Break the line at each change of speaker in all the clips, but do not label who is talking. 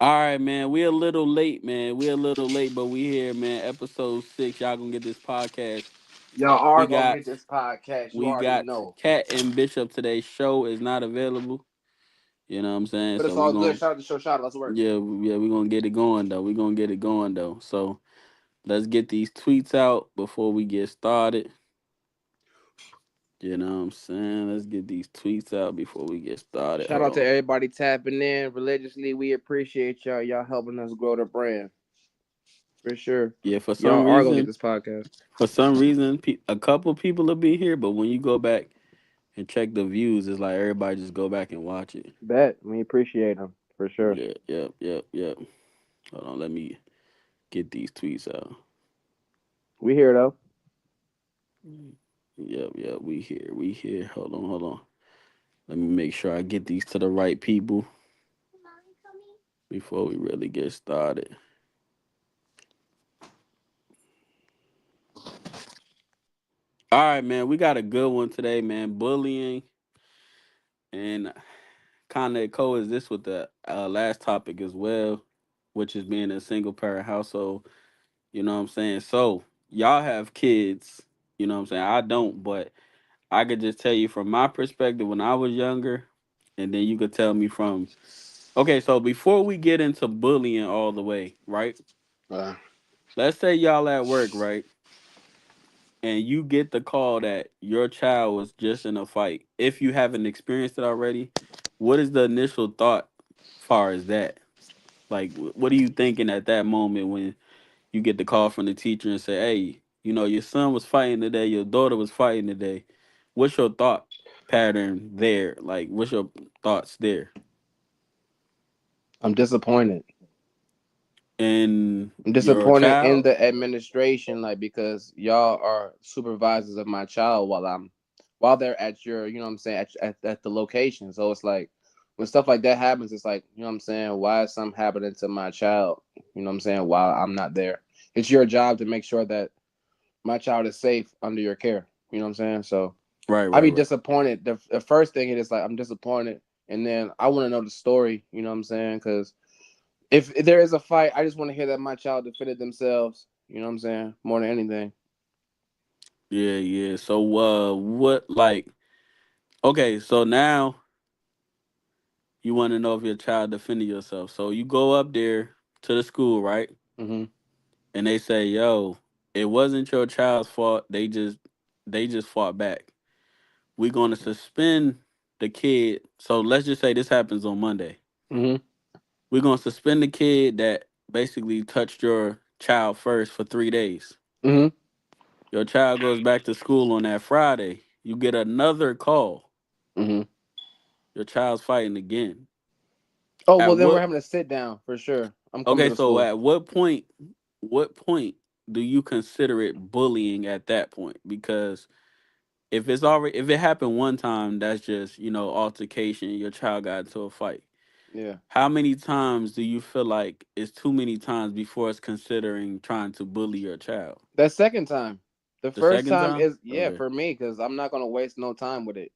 All right, man. We a little late, man. We a little late, but we here, man. Episode 6. Y'all gonna get this podcast.
Y'all
We
are gonna
got
get this podcast. You
we
already
got
know.
Cat and Bishop today. Show is not available. You know what I'm saying?
But it's
So we
all good.
gonna
Shout out to show. Shout out. Let's work.
yeah, we gonna get it going though. We gonna get it going though. So let's get these tweets out before we get started. You know what I'm saying? Let's get these tweets out before we get started.
Shout
Hold
out to
on.
everybody tapping in religiously. We appreciate y'all. Y'all helping us grow the brand for sure.
Yeah,
Y'all are gonna get this podcast.
for some reason, a couple people will be here, but when you go back and check the views, it's like everybody just go back and watch it.
Bet we appreciate them for sure.
Yeah, yep. Hold on, let me get these tweets out.
We here though.
Yep, we here. Hold on. Let me make sure I get these to the right people before we really get started. All right, man, we got a good one today, man. Bullying and kind of coexist with the last topic as well, which is being a single parent household. You know what I'm saying? So y'all have kids. You know what I'm saying? I don't, but I could just tell you from my perspective when I was younger, and then you could tell me from. Okay, so before we get into bullying all the way, right?
Uh,
Let's say y'all at work, right? And you get the call that your child was just in a fight. If you haven't experienced it already, what is the initial thought far as that? Like, what are you thinking at that moment when you get the call from the teacher and say, "Hey, your son was fighting today, your daughter was fighting today." What's your thought pattern there? Like, what's your thoughts there?
I'm disappointed.
And
I'm
your
disappointed in
child?
the administration, like because y'all are supervisors of my child while they're at your, you know what I'm saying, at the location. So it's like when stuff like that happens, it's like, you know what I'm saying, why is something happening to my child? You know what I'm saying, while I'm not there. It's your job to make sure that my child is safe under your care. You know what I'm saying? So
Right,
I
right,
be
right.
disappointed. The first thing it is like I'm disappointed, and then I want to know the story. You know what I'm saying? Because if there is a fight, I just want to hear that my child defended themselves. You know what I'm saying? More than anything.
Yeah. So, what like? Okay, so now you want to know if your child defended yourself. So you go up there to the school, right?
Hmm.
And they say, "Yo, it wasn't your child's fault. They just fought back. We're going to suspend the kid." So let's just say this happens on Monday.
Hmm.
We're going to suspend the kid that basically touched your child first for 3 days.
Hmm.
Your child goes back to school on that Friday. You get another call.
Hmm.
Your child's fighting again.
Oh well,
At
then we're
what
having to sit down for sure. I'm coming
Okay,
to the
so
school.
at what point do you consider it bullying at that point? Because if it happened one time, that's just, altercation, your child got into a fight.
Yeah.
How many times do you feel like it's too many times before it's considering trying to bully your child?
That second time. The
The
first
second
time
time?
is yeah
Okay.
for me because I'm not gonna waste no time with it.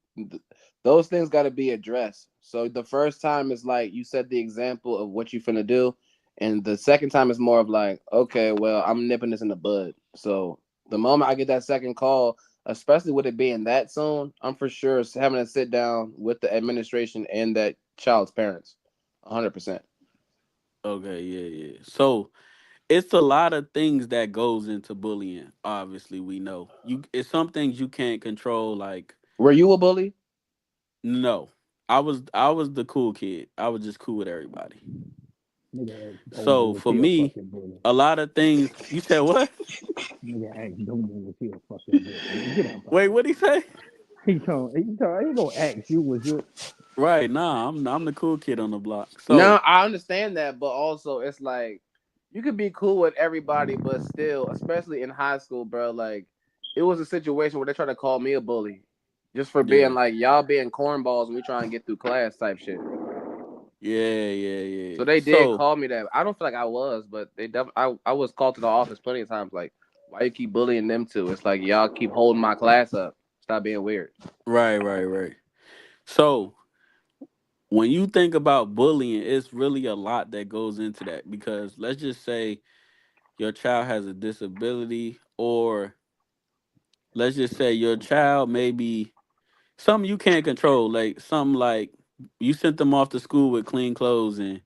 Those things got to be addressed. So the first time is like you set the example of what you finna do, and the second time is more of like, okay, well I'm nipping this in the bud. So the moment I get that second call, especially with it being that soon, I'm for sure having to sit down with the administration and that child's parents, 100%.
Okay, yeah. So it's a lot of things that goes into bullying. Obviously, we know it's some things you can't control. Like,
Were you a bully?
no, I was the cool kid. I was just cool with everybody.
Nigga asked
So
Doberman was
for
he a
me,
fucking bully?
a lot of things. You said what?
Nigga asked Doberman was he a fucking bully? Nigga, get out my
Wait,
face.
what he say?
He gonna ask you was you
Right, nah, I'm the cool kid on the block.
No,
So
I understand that, but also it's like you could be cool with everybody, but still, especially in high school, bro. Like it was a situation where they tried to call me a bully just for being
yeah,
like y'all being cornballs and we trying to get through class type shit.
yeah.
So they did
So
call me that. I don't feel like I was, but I was called to the office plenty of times. Like, why you keep bullying them too? It's like y'all keep holding my class up. Stop being weird.
right. So when you think about bullying, it's really a lot that goes into that because let's just say your child has a disability, or let's just say your child maybe something you can't control, like something like you sent them off to school with clean clothes, and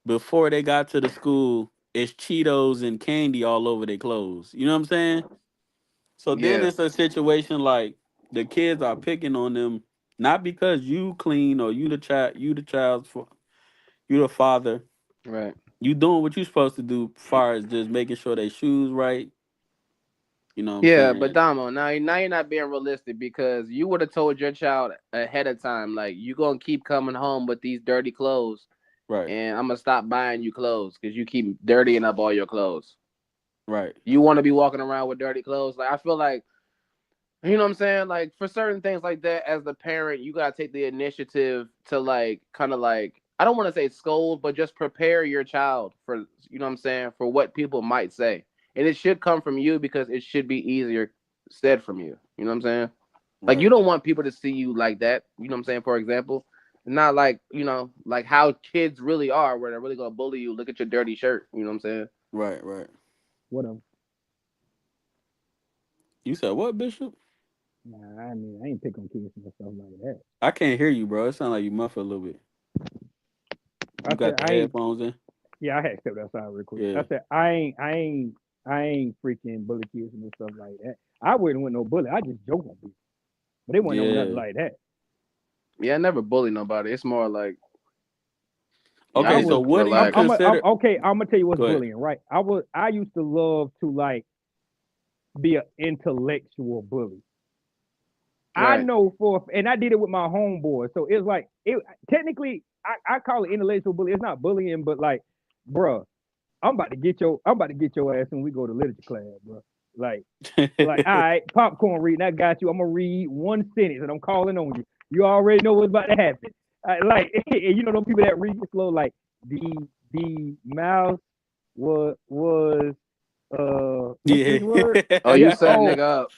before they got to the school, it's Cheetos and candy all over their clothes. You know what I'm saying? So then
Yeah,
it's a situation like the kids are picking on them not because you clean or you the child's you the father.
right.
You doing what you supposed to do, as far as just making sure they shoes right. You know what I'm
Yeah, but
saying?
Damo, now you're not being realistic because you would have told your child ahead of time, like you gonna keep coming home with these dirty clothes,
Right,
and I'm gonna stop buying you clothes because you keep dirtying up all your clothes.
right,
You want to be walking around with dirty clothes? Like I feel like you know what I'm saying? Like for certain things like that, as the parent, you gotta take the initiative to like kind of like I don't want to say scold, but just prepare your child for you know what I'm saying for what people might say, and it should come from you because it should be easier said from you. You know what I'm saying? Like you
right,
don't want people to see you like that. You know what I'm saying? For example, not like you know like how kids really are, where they're really gonna bully you. Look at your dirty shirt. You know what I'm saying?
right, right.
Whatever.
You said what, Bishop?
Nah, I mean, I ain't pick on kids and stuff like that.
I can't hear you, bro. It sounds like you muffled a little bit.
I
You
said
got the
I ain't.
headphones in?
Yeah, I had to step outside real quick. I
Yeah,
said I ain't freaking bully kids and stuff like that. I wouldn't want no bully. I just joke on people, but it wasn't on nothing
yeah.
like that.
Yeah, I never bully nobody. It's more like
I
Okay,
y'all
so
was.
just
what do you
relax.
I'm
consider?
okay. I'm gonna tell you what's
Go ahead.
bullying, right? I used to love to like be an intellectual bully. I
Right.
know and I did it with my homeboy. So it's like it technically I call it intellectual bully. It's not bullying, but like, bruh, I'm about to get your ass when we go to literature class, bro. Like all right, popcorn reading. I got you. I'm gonna read one sentence and I'm calling on you. You already know what's about to happen. Like and you know those people that read slow, like the mouse was what's
Yeah.
this word?
Oh, you
Yeah.
set a nigga up.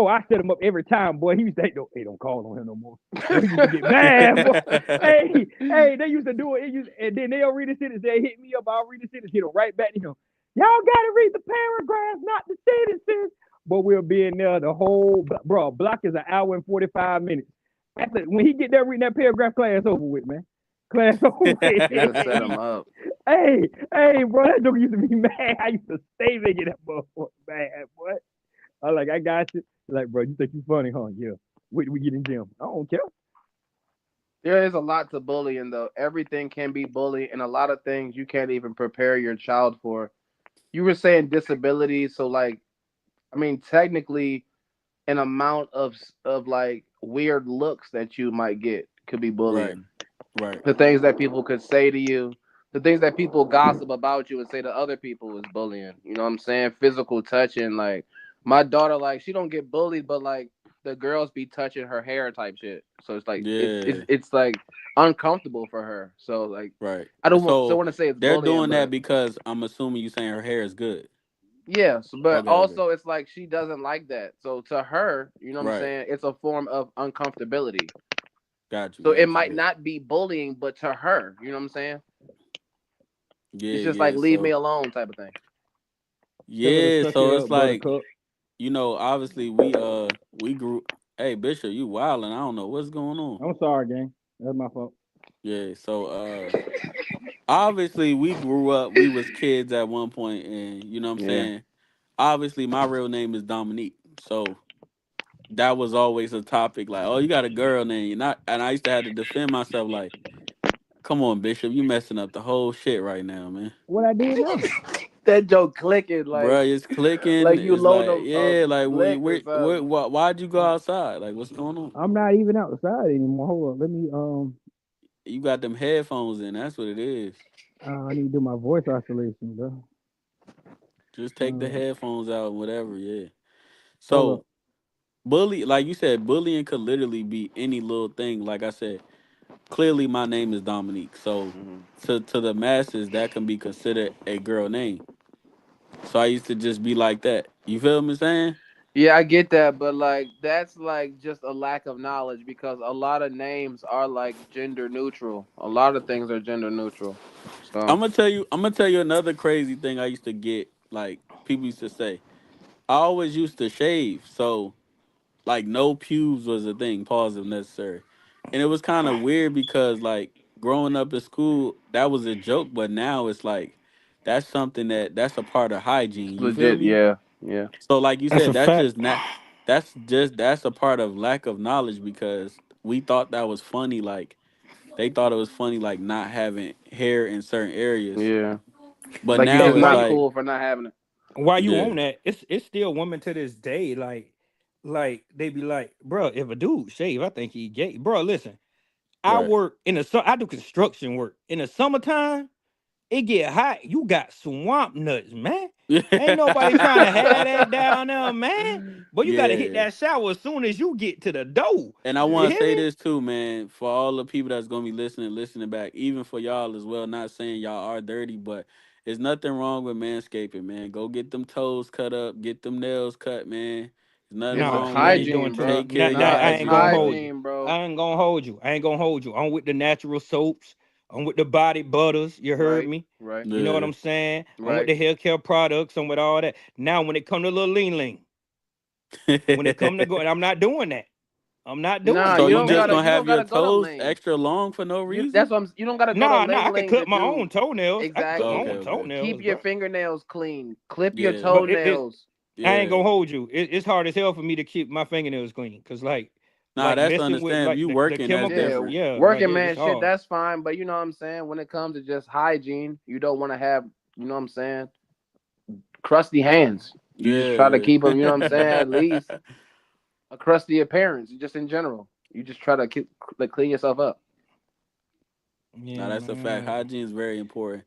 I set him up every time, boy. He used to say, don't call on him no more. Boy, he used to get mad, boy. They used to do it. And then they'll read the sentence. They hit me up. I'll read the sentence, hit him right back to him. Y'all got to read the paragraphs, not the sentences. But we'll be in there the whole, bro, block is an hour and 45 minutes. After, when he get there reading that paragraph, class over with, man. Class over with.
Nigga set him up.
Bro, that joke used to be mad. I used to stay making that motherfucker mad, boy. I like, I got you. Like, bro, you think you funny, huh? Yeah. We get in gym. I don't care.
There is a lot to bullying though. Everything can be bullied, and a lot of things you can't even prepare your child for. You were saying disabilities, so like, I mean, technically, an amount of like weird looks that you might get could be
Right,
bullying.
right.
The things that people could say to you, the things that people gossip about you and say to other people is bullying. You know what I'm saying? Physical touching, like my daughter, like she don't get bullied, but like the girls be touching her hair type shit. So it's like
Yeah,
it's like uncomfortable for her. So like
right.
I don't
So
want to say it's
they're
bullying,
doing that
but
because I'm assuming you saying her hair is good.
yes, but
Okay, okay.
also it's like she doesn't like that. So to her, you know what I'm
Right.
saying? It's a form of uncomfortability.
Got you,
So it
got you.
might
Yeah,
not be bullying, but to her, you know what I'm saying?
yeah,
It's just like
yeah.
leave me
So
alone type of thing.
Tell her to
yeah,
suck it
so it's
up,
like,
buttercup.
obviously we grew. Hey Bishop, you wilding. I don't know what's going on.
I'm sorry, gang. That's my fault.
Yeah, so obviously we grew up, we was kids at one point, and you know what I'm
Yeah.
saying? Obviously my real name is Dominique. So that was always a topic, like, oh, you got a girl name. You're not, and I used to have to defend myself like, come on, Bishop, you messing up the whole shit right now, man.
What I did now?
That joke clicking
Bruh, it's clicking.
like you
It's
load
like,
a
yeah, like
blick or something.
why'd you go outside? Like, what's going on?
I'm not even outside anymore. Hold on. Let me
You got them headphones in. That's what it is.
I need to do my voice isolation, bro.
Just take the
Uh
headphones out and whatever. Yeah.
hold up.
So bully, like you said, bullying could literally be any little thing. Like I said, clearly my name is Dominique. So
Hmm.
to the masses, that can be considered a girl name. So I used to just be like that. You feel me saying?
Yeah, I get that, but like that's like just a lack of knowledge because a lot of names are like gender neutral. A lot of things are gender neutral. So
I'm gonna tell you another crazy thing I used to get. Like people used to say, I always used to shave, so like no pubes was a thing. Pause if necessary, and it was kind of weird because like growing up at school, that was a joke, but now it's like that's a part of hygiene.
it's
You feel
legit.
me?
Yeah, yeah,
So like you
That's
said,
a fact.
that's a part of lack of knowledge because we thought that was funny. Like they thought it was funny, like not having hair in certain areas.
yeah.
But
Like you're
now
just
Hey,
it's
why
not
you
like,
cool for not having it.
why you
yeah,
on that? It's still women to this day. Like they be like, bro, if a dude shave, I think he gay. Bro, listen, I
right.
work in the sun. I do construction work in the summertime. It get hot. You got swamp nuts, man. Ain't nobody trying to have that down there, man. But you got to hit
Yeah.
that shower as soon as you get to the door.
And I
You
want
Yeah,
to
hear
say
me?
this too, man, for all the people that's gonna be listening back, even for y'all as well. Not saying y'all are dirty, but there's nothing wrong with manscaping, man. Go get them toes cut up, get them nails cut, man. There's nothing
it's
Nah,
just
wrong
you
with
ain't
it.
doing
hygiene,
too much.
bro.
Take care of
Nah,
y'all
Nah,
I
it's
ain't gonna
everyday,
hold
man.
you.
hygiene, bro.
I ain't gonna hold you. I ain't gonna hold you. I'm with the natural soaps. I'm with the body butters. You heard
Right,
me?
right,
You know what
Yeah.
I'm saying? I'm with
right.
the hair care products. I'm with all that. Now, when it come to little lean lean, when it come to go, and I'm not doing that. I'm not doing
Nah,
it.
So
you
you
don't
That's
just
gotta.
it.
gonna
You don't
have your
gotta go to
toes
Ling.
extra long for no
You that's
reason?
what you don't gotta go to
Nah, I
Ling
could
Ling
clip
to
my
do
own toenails. I could clip my
Okay,
exactly.
own
okay.
Keep
toenails,
your
bro.
fingernails clean. Clip your
Yeah,
But it
toenails.
I ain't
yeah.
gonna hold you. It's hard as hell for me to keep my fingernails clean, cause
Nah,
like
that's
messing with
understandable.
like
You
the
working, that's
chemicals.
Yeah,
different.
Yeah, like
working
it's
man shit,
hard.
that's fine. But you know what I'm saying? When it comes to just hygiene, you don't want to have, you know what I'm saying, crusty hands. You just try to
Yeah,
keep them, you know what I'm saying, at
yeah.
least a crusty appearance, just in general. You just try to keep, like, clean yourself up.
Now
Yeah,
that's a fact.
man.
Hygiene is very important.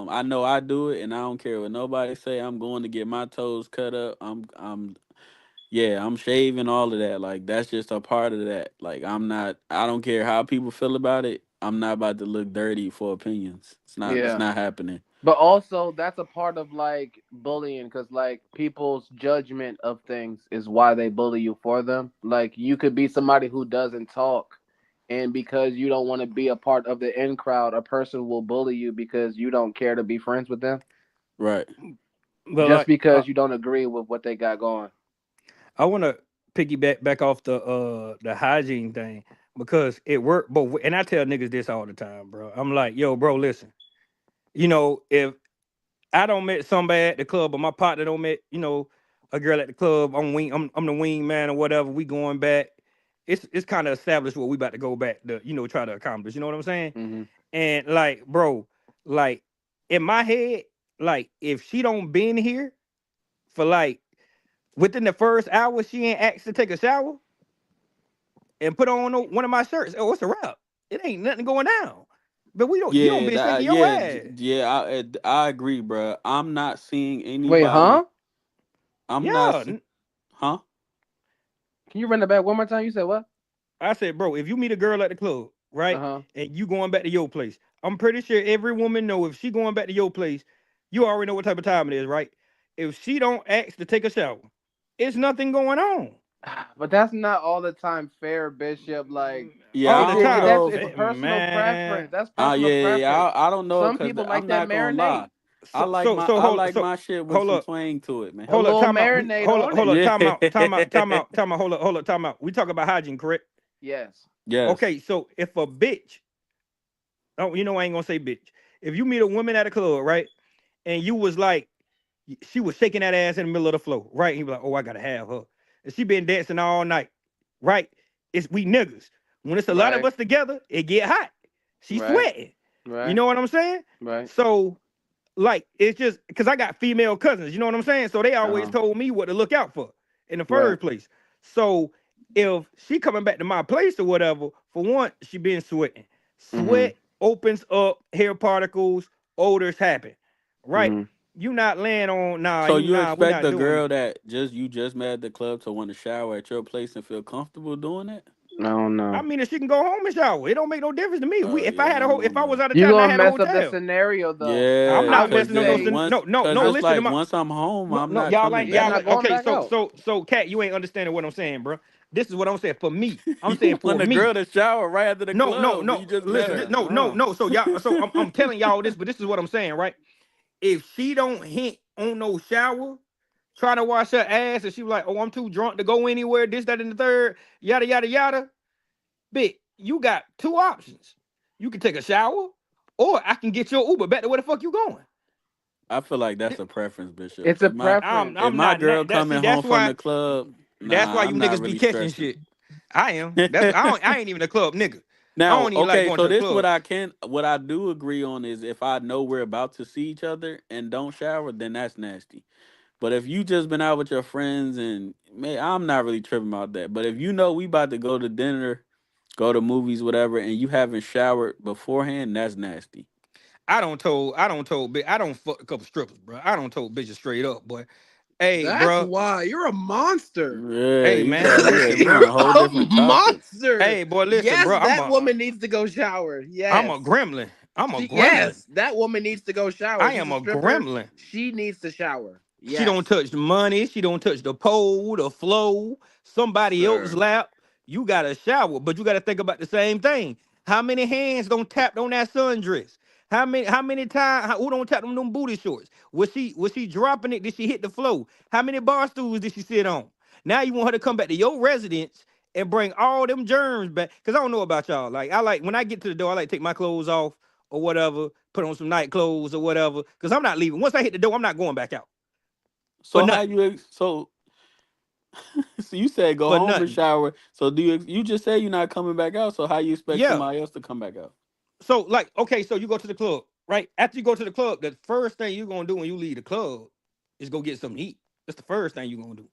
I know I do it, and I don't care what nobody say. I'm going to get my toes cut up. Yeah, I'm shaving all of that. Like that's just a part of that. Like I'm not. I don't care how people feel about it. I'm not about to look dirty for opinions. It's not. It's
Yeah.
not happening.
But also, that's a part of like bullying because like people's judgment of things is why they bully you for them. Like you could be somebody who doesn't talk, and because you don't want to be a part of the in crowd, a person will bully you because you don't care to be friends with them,
Right.
But
just
like
because you don't agree with what they got going.
I want to piggyback back off the hygiene thing because it worked. But and I tell niggas this all the time, bro. I'm like, yo, bro, listen. If I don't met somebody at the club, but my partner don't met, a girl at the club. I'm the wing man or whatever. We going back. It's kind of established what we about to go back to, try to accomplish. You know what I'm saying?
Hmm.
And like, bro, like in my head, like if she don't been here for like within the first hour, she ain't asked to take a shower and put on one of my shirts. Oh, it's a wrap. It ain't nothing going down. But you don't
Yeah.
been shaking your
Yeah.
ass.
Yeah. I agree, bro. I'm not seeing
Wait,
anybody.
huh?
I'm not.
Yeah,
Huh?
Can you run that back one more time? You said what?
I said, bro, if you meet a girl at the club,
Uh
right,
huh.
and you going back to your place, I'm pretty sure every woman know if she going back to your place, you already know what type of time it is, right? If she don't ask to take a shower, it's nothing going on.
But that's not all the time fair, Bishop. Like
Yeah.
All
I
the
don't
time,
that's
know.
it's personal
man.
preference. That's personal
Yeah.
preference.
I don't know
Some
because
people like
I'm
that
not gonna lie.
marinade.
I
Hold
like my shit with
hold
some
up,
twang to it, man.
A little
time out. We
marinade on
hold
it.
up,
Yeah.
time out. Hold up, time out. We talk about hygiene, correct?
Yes.
Yes.
Okay, so if a bitch, oh, I ain't gonna say bitch. If you meet a woman at a club, right, and you was like she was shaking that ass in the middle of the floor, right? And he was like, "Oh, I gotta have her." And she been dancing all night, right? It's we niggas. When it's a lot of
Right.
us together, it get hot. She
Right.
sweating. You
Right.
know what I'm saying?
Right.
So, like, it's just because I got female cousins. You know what I'm saying? So they
Uh
always
huh.
told me what to look out for in the
Right.
first place. So if she coming back to my place or whatever, for one, she been sweating.
Mhm.
Sweat opens up hair particles, odors happen, right?
Mhm.
You not laying on
So you
we
expect
not
the
doing
girl
that.
that you just met at the club to want to shower at your place and feel comfortable doing it?
I don't
I
know.
mean, if she can go home and shower, it don't make no difference to me. We, if I
Yeah,
had
I
if
don't
I was
know.
out of
You
town and I
gonna
had a
mess up the
hotel,
scenario though.
I'm
Yeah,
I
not
would
cause
messing up no.
then
say,
once,
No.
cause it's
Listen to
like
my.
once I'm home,
No,
I'm
no,
not
y'all
coming
ain't
yeah,
y'all.
back.
not going
Okay,
back out.
Cat, you ain't understanding what I'm saying, bro. This is what I'm saying for me. I'm saying
You
for
want a
me.
girl to shower right after the club when
No.
you just met
Listen,
her? Uh.
no. So y'all, I'm telling y'all this, but this is what I'm saying, right? If she don't hint on no shower, trying to wash her ass, and she was like, "Oh, I'm too drunk to go anywhere," this, that, and the third, yada yada yada. Bitch, you got two options. You can take a shower, or I can get your Uber back to where the fuck you going.
I feel like that's a preference, Bishop.
It's a preference.
If
I'm
my
not
girl
that. See,
coming home from the club,
that's
nah,
why you
I'm not
niggas be
really
catching
stressing.
shit. I am. I ain't even a club nigga. I
Now,
don't even like
okay,
going
so
to the
this
club.
what I do agree on is if I know we're about to see each other and don't shower, then that's nasty. But if you just been out with your friends and man, I'm not really tripping about that. But if you know we about to go to dinner, go to movies, whatever, and you haven't showered beforehand, that's nasty.
I don't fuck a couple strippers, bro. I don't told bitches straight up, boy. Hey,
That's
bro.
why you're a monster.
Yeah,
Hey,
you
man.
got yeah,
Listen,
we
bro.
on a whole
You're a
different topic.
monster.
Hey, boy. Listen,
Yes,
bro.
that woman needs to go shower.
I'm a
Yes.
gremlin. I'm a gremlin.
Yes, that woman needs to go shower.
I
She's
am
a
a
stripper.
gremlin.
She needs to shower.
She don't
Yes,
touch the money. She don't touch the pole, the flow, somebody else's
sir.
lap. You got to shower, but you got to think about the same thing. How many hands don't tap on that sundress? How many times who don't tap on them booty shorts? Was she dropping it? Did she hit the floor? How many bar stools did she sit on? Now you want her to come back to your residence and bring all them germs back? Cause I don't know about y'all. Like I like when I get to the door, I like take my clothes off or whatever, put on some night clothes or whatever. Cause I'm not leaving. Once I hit the door, I'm not going back out for
So how
nothing.
you so you said go
For
home and
nothing.
shower. So you just say you're not coming back out? So how you expect
Yeah.
somebody else to come back out?
So like, okay, so you go to the club, right? After you go to the club, the first thing you're gonna do when you leave the club is go get something to eat. That's the first thing you're gonna do.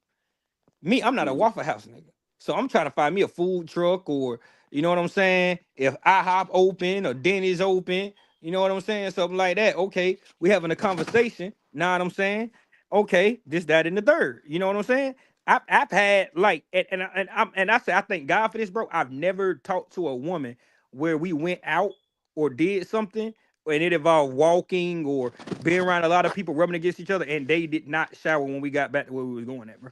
Me, I'm not a
Mm.
Waffle House nigga. So I'm trying to find me a food truck or you know what I'm saying? If IHOP open or Denny's open, you know what I'm saying? Something like that. Okay, we having a conversation. Know what I'm saying? Okay, this, that, and the third. You know what I'm saying? I've had like and I say I thank God for this, bro. I've never talked to a woman where we went out or did something and it involved walking or being around a lot of people rubbing against each other and they did not shower when we got back to where we was going at, bro.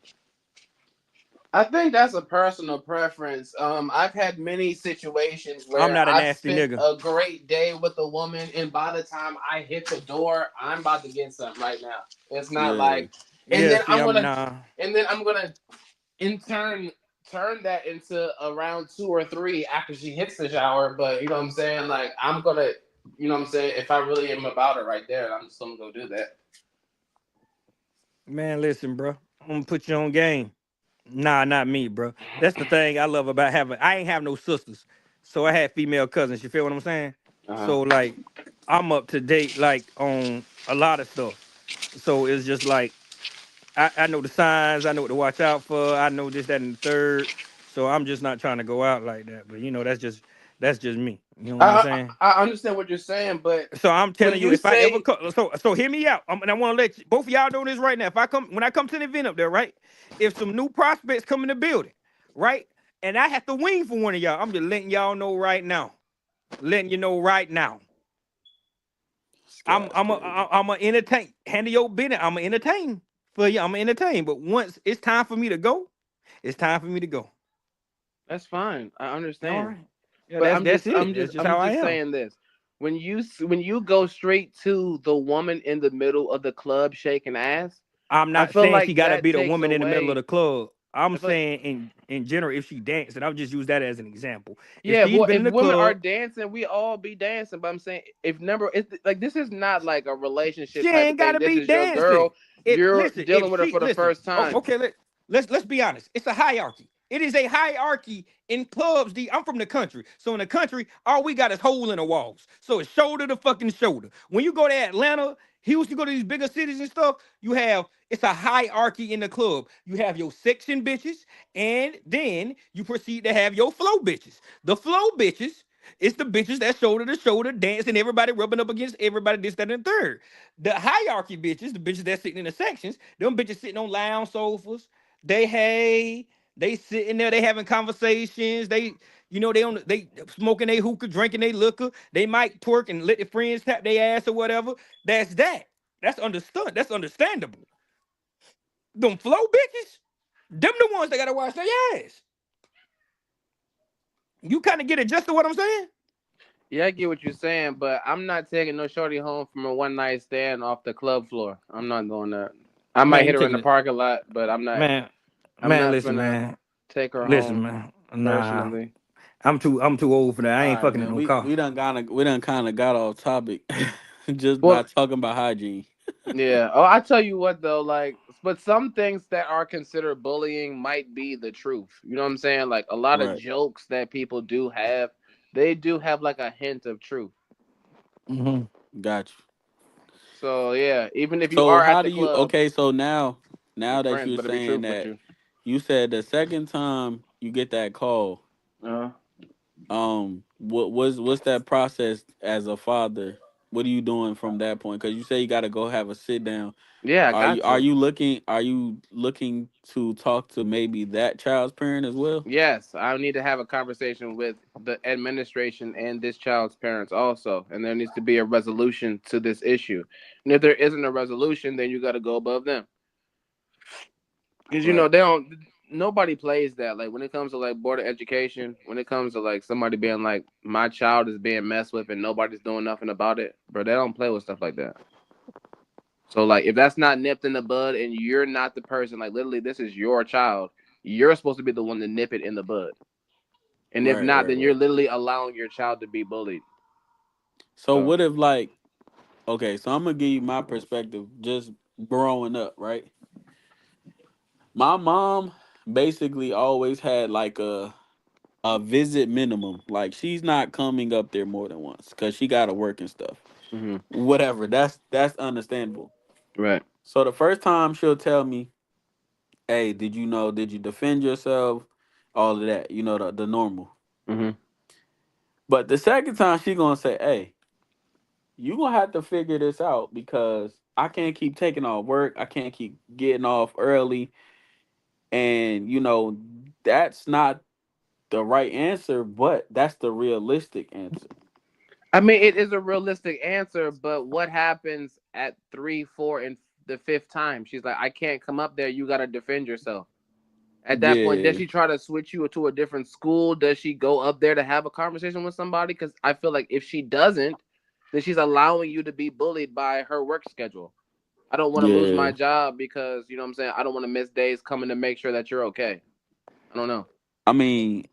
I think that's a personal preference. I've had many situations
I'm
where
not a
I've
nasty
spent
nigga.
a great day with a woman, and by the time I hit the door, I'm about to get something right now. It's not
Yeah.
like, and
Yeah,
then
see,
I'm
I'm
gonna,
nah.
and then I'm gonna in turn that into around 2 or 3 after she hits the shower. But you know what I'm saying? Like I'm gonna, you know what I'm saying? If I really am about it right there, I'm just gonna go do that.
Man, listen, bro. I'm gonna put you on game. Nah, not me, bro. That's the thing I love about having. I ain't have no sisters, so I had female cousins. You feel what I'm saying?
Uh huh.
So like, I'm up to date like on a lot of stuff. So it's just like I know the signs. I know what to watch out for. I know this, that, and the third. So I'm just not trying to go out like that. But that's just me. You know what I'm saying?
I understand what you're saying, but
So I'm
when
telling you,
you
if I ever
say
come, so hear me out. And I want to let both of y'all know this right now. If I come, when I come to the event up there, right? If some new prospects come in the building, right, and I have to wing for one of y'all, I'm just letting y'all know right now. Letting you know right now.
This
I'm
guy's
I'm a
crazy.
I'm a entertain. Handle your business. I'm a entertain for you. I'm a entertain. But once it's time for me to go, it's time for me to go.
that's fine, I
All
understand.
right. Yeah,
But
that's
I'm
that's
just
it.
I'm
That's
just
just
I'm
how I
just
am.
saying this. When you go straight to the woman in the middle of the club shaking ass,
I'm
I
not
feel
saying she
like
got to
that
be the
takes
woman in the middle of
away.
the club. I'm
I feel like
saying in general, if she danced, and I'll just use that as an example. If
yeah,
she's
boy,
been
if
in the
women are
club,
dancing, we all be dancing. But I'm saying if number it's like this is not like a relationship
she
type of
ain't got
thing.
to
This
be
is your
dancing.
girl.
If
You're
listen, if
dealing with her
she
for the
listen,
first
oh,
time.
okay, let's be honest. It's a hierarchy. It is a hierarchy in clubs. I'm from the country, so in the country, all we got is hole in the walls. So it's shoulder to fucking shoulder. When you go to Atlanta, Houston, go to these bigger cities and stuff, you have it's a hierarchy in the club. You have your section bitches, and then you proceed to have your flow bitches. The flow bitches. It's the bitches that shoulder to shoulder dancing, everybody rubbing up against everybody, this, that, and the third. The hierarchy bitches, the bitches that sitting in the sections, them bitches sitting on lounge sofas. They hey, They sitting there, they having conversations. They, they smoking they hookah, drinking they liquor. They might twerk and let their friends tap their ass or whatever. That's that. That's understood. That's understandable. Them flow bitches, them the ones that gotta wash their ass. You kind of get adjusted what I'm saying?
Yeah, I get what you're saying, but I'm not taking no shorty home from a one night stand off the club floor. I'm not doing that. I might
Man,
hit
you
her in
taking
the
it.
parking lot, but I'm not.
Man,
I'm
man,
not
listen,
finna
man.
take her
Listen,
home
man. Nah.
personally.
I'm too old for that. I
All
ain't
right,
fucking in
man.
no
We
car.
we done kind of got off topic just by
Well,
talking about hygiene.
yeah. Oh, I tell you what though, like, but some things that are considered bullying might be the truth. You know what I'm saying? Like a lot of
Right.
jokes that people do have, they do have like a hint of truth.
Hmm.
Got you.
So yeah, even if you
So
are at
how
the
do you?
club,
Okay, so
your
now that
friends
you're
better be
saying
truthful with
that,
you.
you said the second time you get that call,
Uh,
what's that process as a father? What are you doing from that point? Because you say you got to go have a sit down.
yeah, I
Are you
got
are
to.
you looking are you looking to talk to maybe that child's parent as well?
Yes, I need to have a conversation with the administration and this child's parents also, and there needs to be a resolution to this issue. And if there isn't a resolution, then you got to go above them, because you know
Right.
they don't. Nobody plays that. Like when it comes to like board of education, when it comes to like somebody being like, my child is being messed with and nobody's doing nothing about it, bro. They don't play with stuff like that. So like if that's not nipped in the bud and you're not the person, like literally this is your child, you're supposed to be the one to nip it in the bud. And if
Right.
not,
Right.
then you're
Right.
literally allowing your child to be bullied.
So
So
what if like okay, so I'm gonna give you my perspective just growing up, right? My mom basically always had like a visit minimum. Like she's not coming up there more than once because she got to work and stuff.
hmm
Whatever. That's understandable.
right.
So the first time she'll tell me, "Hey, did you know? Did you defend yourself? All of that. You know the normal."
hmm
But the second time she gonna say, "Hey, you gonna have to figure this out because I can't keep taking off work. I can't keep getting off early, and that's not the right answer, but that's the realistic answer."
I mean, it is a realistic answer, but what happens at three, four, and the fifth time? She's like, I can't come up there. You got to defend yourself. At that point, does
Yeah,
she try to switch you to a different school? Does she go up there to have a conversation with somebody? Because I feel like if she doesn't, then she's allowing you to be bullied by her work schedule. I don't want to lose
yeah.
my job because, you know what I'm saying? I don't want to miss days coming to make sure that you're okay. I don't know.
I mean,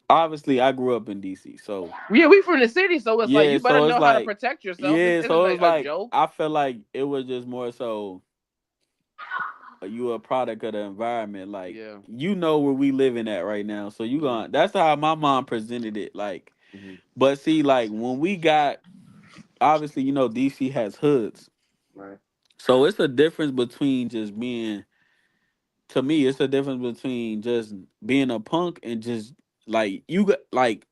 obviously, I grew up in DC, so
Yeah, we from the city, so it's like
yeah.
you better
So it's
know how to
like,
protect yourself. This
yeah.
isn't
So
like
it's
a
like
joke.
I felt like it was just more so you a product of the environment. Like
Yeah.
where we living at right now, so you
hmm
going. That's how my mom presented it. Like,
hmm
but see, like when we got obviously, DC has hoods,
Right.
so it's a difference between just being. To me, it's a difference between just being a punk and just like you got like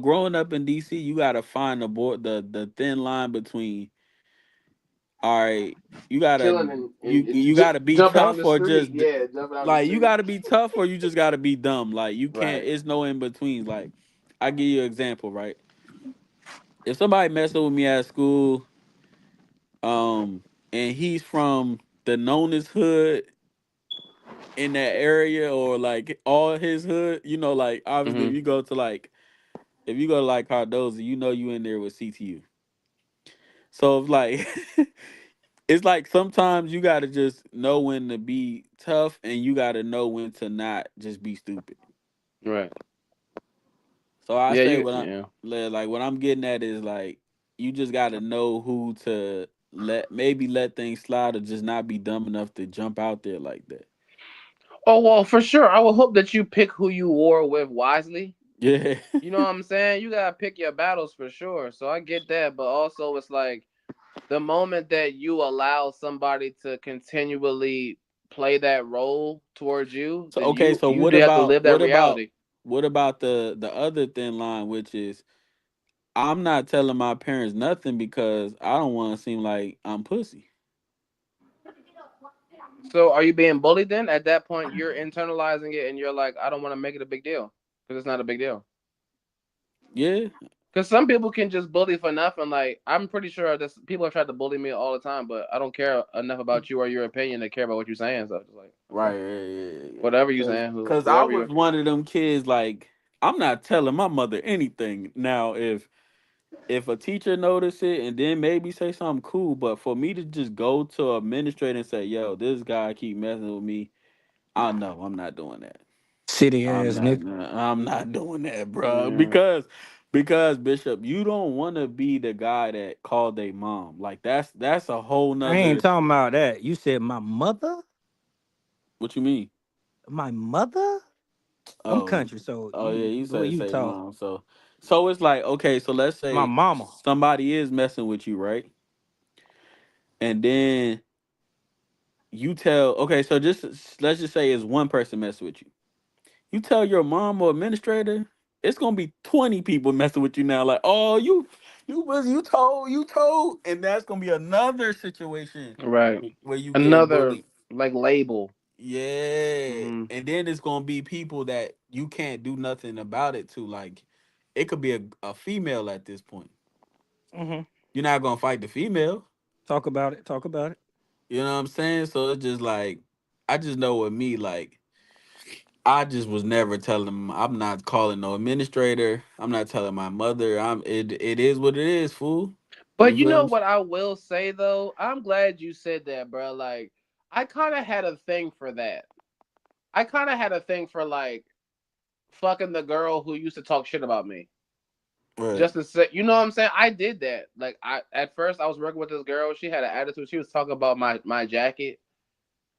growing up in DC, you gotta find the thin line between all right, you gotta
Chilling and,
you gotta be
jumping on
tough
the
or
street.
just
Yeah, jumping on the
like you
street.
gotta be tough or you just gotta be dumb. Like you can't.
Right.
It's no in betweens. Like I give you an example, right? If somebody messing with me at school, and he's from the knownest hood in that area or like all his hood, like obviously
hmm
if you go to like Cardoza, you in there with CTU. So it's like it's like sometimes you gotta just know when to be tough and you gotta know when to not just be stupid.
Right.
So I
Yeah,
say
you
what I
yeah.
like what I'm getting at is like you just gotta know who to let things slide or just not be dumb enough to jump out there like that.
Oh well, for sure. I will hope that you pick who you war with wisely.
Yeah.
You know what I'm saying? You gotta pick your battles for sure. So I get that, but also it's like the moment that you allow somebody to continually play that role towards you,
So
then
okay,
you
so
you do have to live that reality.
what about the other thin line, which is I'm not telling my parents nothing because I don't want to seem like I'm pussy.
So are you being bullied then? At that point, you're internalizing it, and you're like, I don't want to make it a big deal because it's not a big deal.
Yeah,
Because some people can just bully for nothing. Like I'm pretty sure this people have tried to bully me all the time, but I don't care enough about you or your opinion to care about what you're saying. So it's just like,
right.
okay,
Yeah, yeah, yeah.
whatever you
Cause,
saying,
cause I
whoever you
was
are.
one of them kids. Like, I'm not telling my mother anything. Now, if a teacher notice it and then maybe say something cool, but for me to just go to a administrator and say, "Yo, this guy keep messing with me," I know I'm not doing that.
City ass nigga.
I'm not doing that, bro.
Yeah.
Because Bishop, you don't want to be the guy that called a mom. Like that's a whole
I ain't
nother.
talking about that. You said my mother?
What you mean?
My mother? I'm
Oh,
country, so
oh yeah,
you
you
the way
said
you
say
talk.
mom. So it's like, okay, so let's
My
say
mama.
somebody is messing with you, right? And then you tell, okay, so just let's just say it's one person messing with you. You tell your mom or administrator, it's gonna be 20 people messing with you now. Like, oh, you told, and that's gonna be another situation
Right.
where you getting
Another
bullied.
like label.
Yeah,
Hmm.
and then it's gonna be people that you can't do nothing about it to. Like, it could be a female at this point.
Hmm.
You're not gonna fight the female.
Talk about it. Talk about it.
You know what I'm saying? So it's just like, I just know with me, like, I just was never telling them. I'm not calling no administrator. I'm not telling my mother. It is what it is, fool.
But
You
you
feel
know
me?
what I will say though? I'm glad you said that, bro. Like I kind of had a thing for that. I kind of had a thing for like fucking the girl who used to talk shit about me.
Right.
Just to say, you know what I'm saying? I did that. Like I at first I was working with this girl. She had an attitude. She was talking about my jacket,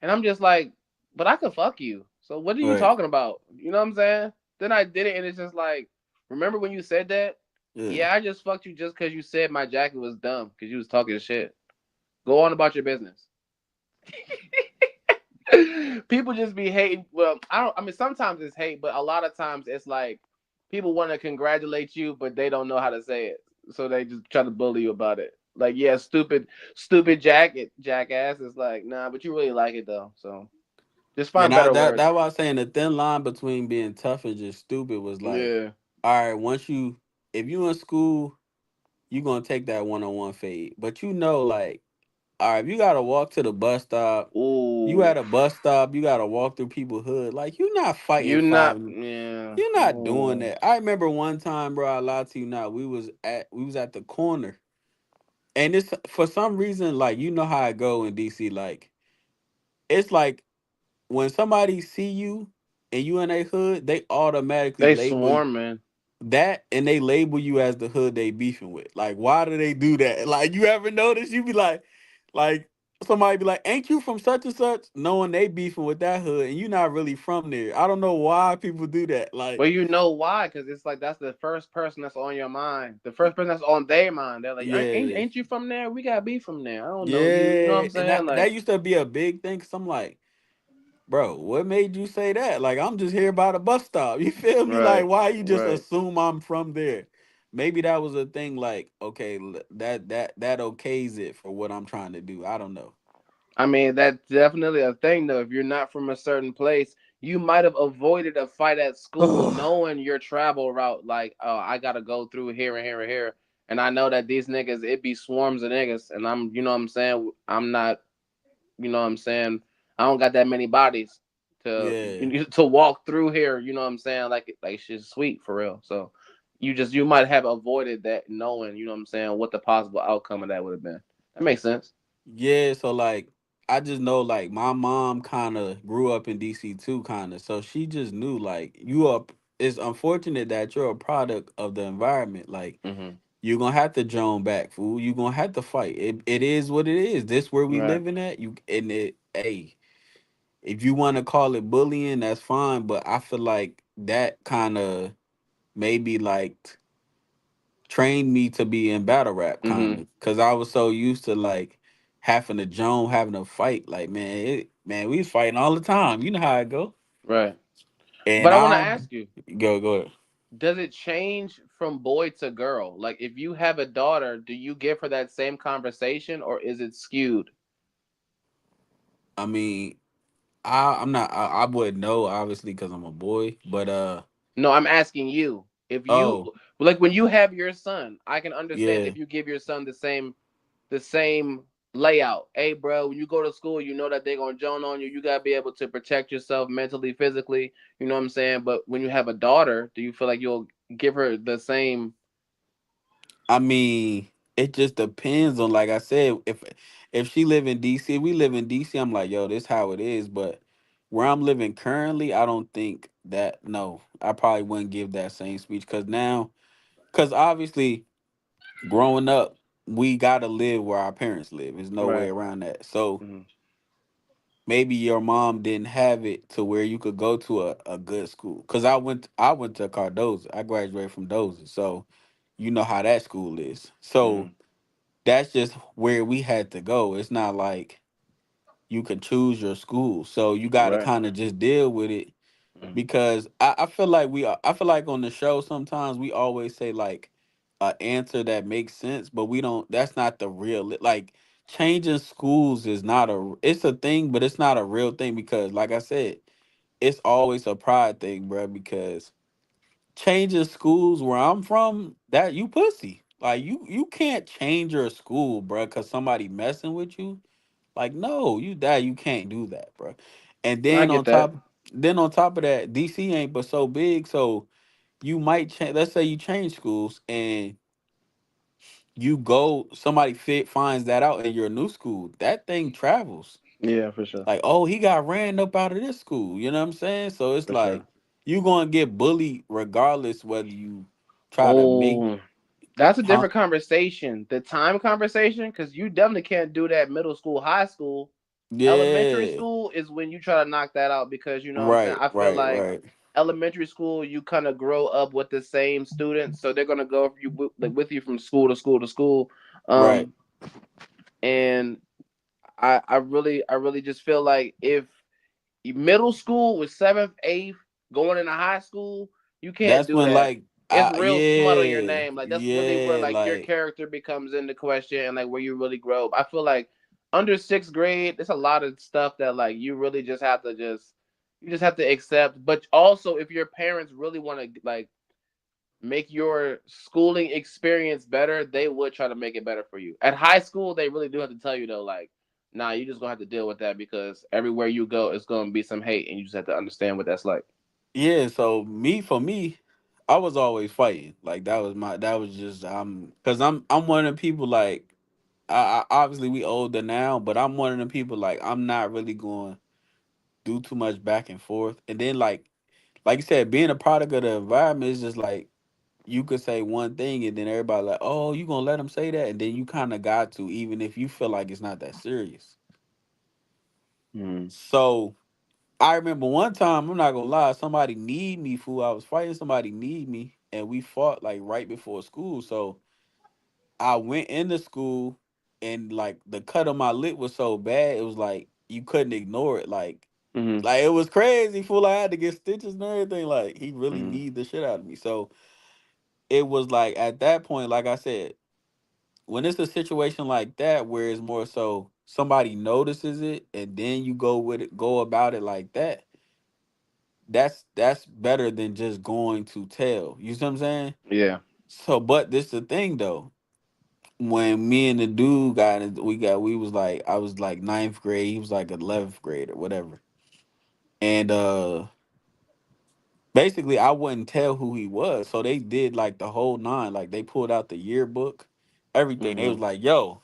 and I'm just like, but I could fuck you. So what are you
Right.
talking about? You know what I'm saying? Then I did it, and it's just like, remember when you said that?
Yeah.
Yeah, I just fucked you just because you said my jacket was dumb because you was talking shit. Go on about your business. People just be hating. Well, I don't. I mean, sometimes it's hate, but a lot of times it's like people want to congratulate you, but they don't know how to say it, so they just try to bully you about it. Like, yeah, stupid jacket, jackass. It's like, nah, but you really like it though, so just
And
find better words.
that why I was saying the thin line between being tough and just stupid was like,
Yeah.
all right, once you if you in school, you gonna take that one on one fade. But you know, like, all right, if you gotta walk to the bus stop, you
Ooh.
at a bus stop, you gotta walk through people's hood. Like, you're not fighting
You not.
five.
Yeah.
You're not doing
Ooh.
that. I remember one time, bro. I lied to you not. We was at the corner, and it's for some reason, like, you know how I go in DC. Like, it's like when somebody see you and you in a hood, they automatically
They
label
swarming.
that, and they label you as the hood they beefing with. Like, why do they do that? Like, you ever notice? You be like somebody be like, "Ain't you from such and such?" Knowing they beefing with that hood, and you not really from there. I don't know why people do that. Like,
Well, you know why? Because it's like that's the first person that's on your mind. The first person that's on their mind. They're like,
yeah.
ain't you from there? We got beef from there. I don't know you. You know what
Yeah,
I'm
and
saying?
that
Like,
used to be a big thing. Cause I'm like, bro, what made you say that? Like, I'm just here by the bus stop. You feel me? Like,
right,
why you just
right.
assume I'm from there? Maybe that was a thing. Like, okay, that okays it for what I'm trying to do. I don't know.
I mean, that's definitely a thing, though. If you're not from a certain place, you might have avoided a fight at school knowing your travel route. Like, oh, I got to go through here and here and here. And I know that these niggas, it be swarms of niggas. And I'm, you know what I'm saying? I'm not, you know what I'm saying? I don't got that many bodies to
Yeah.
to walk through here. You know what I'm saying? Like shit's sweet for real. So you might have avoided that knowing, you know what I'm saying, what the possible outcome of that would have been. That makes sense.
Yeah, so like I just know like my mom kind of grew up in DC too, kind of. So she just knew like you are. It's unfortunate that you're a product of the environment. Like,
Hmm.
you're gonna have to drone back, fool. You're gonna have to fight. It is what it is. This where we
Right.
living at. You and it. Hey, if you want to call it bullying, that's fine. But I feel like that kind of maybe like trained me to be in battle rap, kind
Hmm.
of, because I was so used to like having to drone, having to fight. Like, man, we was fighting all the time. You know how it go.
Right.
And
But I want
I
to
don't
ask you,
go ahead.
does it change from boy to girl? Like, if you have a daughter, do you give her that same conversation or is it skewed?
I mean, I'm not. I wouldn't know obviously because I'm a boy. But
No, I'm asking you. If you
oh
like when you have your son, I can understand
yeah.
if you give your son the same layout. Hey, bro, when you go to school, you know that they're gonna joan on you. You gotta be able to protect yourself mentally, physically. You know what I'm saying? But when you have a daughter, do you feel like you'll give her the same?
I mean, it just depends on, like I said, if she live in DC, we live in DC. I'm like, yo, this how it is. But where I'm living currently, I don't think that. No, I probably wouldn't give that same speech because now, because obviously, growing up, we gotta live where our parents live. There's no way
Right.
around that. So
Mm-hmm.
maybe your mom didn't have it to where you could go to a good school. Cause I went to Cardozo. I graduated from Dozer. So you know how that school is.
Mm-hmm.
So that's just where we had to go. It's not like you could choose your school. So you gotta
Right.
kind of just deal with it
Mm-hmm.
because I feel like I feel like on the show sometimes we always say like a answer that makes sense, but we don't that's not the real like changing schools is not a it's a thing, but it's not a real thing because like I said, it's always a pride thing, bro, because changing schools where I'm from, that you pussy. Like you can't change your school, bro, cuz somebody messing with you. Like no, you can't do that, bro. And
I get that.
then on top of that, DC ain't but so big, so you might change. Let's say you change schools and you go, somebody fit finds that out in your new school. That thing travels.
Yeah, for sure.
Like, oh, he got ran up out of this school. You know what I'm saying? So it's
For sure.
like you gonna get bullied regardless whether you try to make,
Oh, that's a
huh?
different conversation. The time conversation, because you definitely can't do that middle school, high school. Elementary
Yeah.
school is when you try to knock that out because you know what I'm saying.
Right,
I feel
right,
like
right,
elementary school you kind of grow up with the same students, so they're gonna go for you like with you from school to school to school.
right.
Um, and I really just feel like if middle school was seventh, eighth, going into high school, you can't
That's
do
when
that.
like
It's real smut on your
yeah,
name. Like that's really where
yeah,
like your
like
character becomes into question and like where you really grow. I feel like under sixth grade, there's a lot of stuff that like you really just have to you just have to accept. But also if your parents really want to like make your schooling experience better, they would try to make it better for you. At high school, they really do have to tell you though, like, nah, you just gonna have to deal with that because everywhere you go, it's gonna be some hate, and you just have to understand what that's like.
yeah. So for me, I was always fighting. Like that was just because I'm one of the people like I obviously we older now, but I'm one of the people like I'm not really going do too much back and forth. And then like you said, being a product of the environment is just like you could say one thing and then everybody like, oh, you gonna let them say that, and then you kind of got to, even if you feel like it's not that serious.
Mm.
So I remember one time, I'm not gonna lie, somebody need me, fool. I was fighting somebody need me, and we fought like right before school. So I went into school, and like the cut on my lip was so bad, it was like you couldn't ignore it.
Hmm.
Like it was crazy, fool. I had to get stitches and everything. Like he really
Hmm.
need the shit out of me. So it was like at that point, like I said, when it's a situation like that where it's more so somebody notices it and then you go with it, go about it like that, that's better than just going to tell. You see what I'm saying?
Yeah.
So, but this the thing though. When me and the dude we was like I was like ninth grade, he was like 11th grade or whatever, and basically I wouldn't tell who he was, so they did like the whole nine, like they pulled out the yearbook, everything. They
Hmm.
was like, "Yo,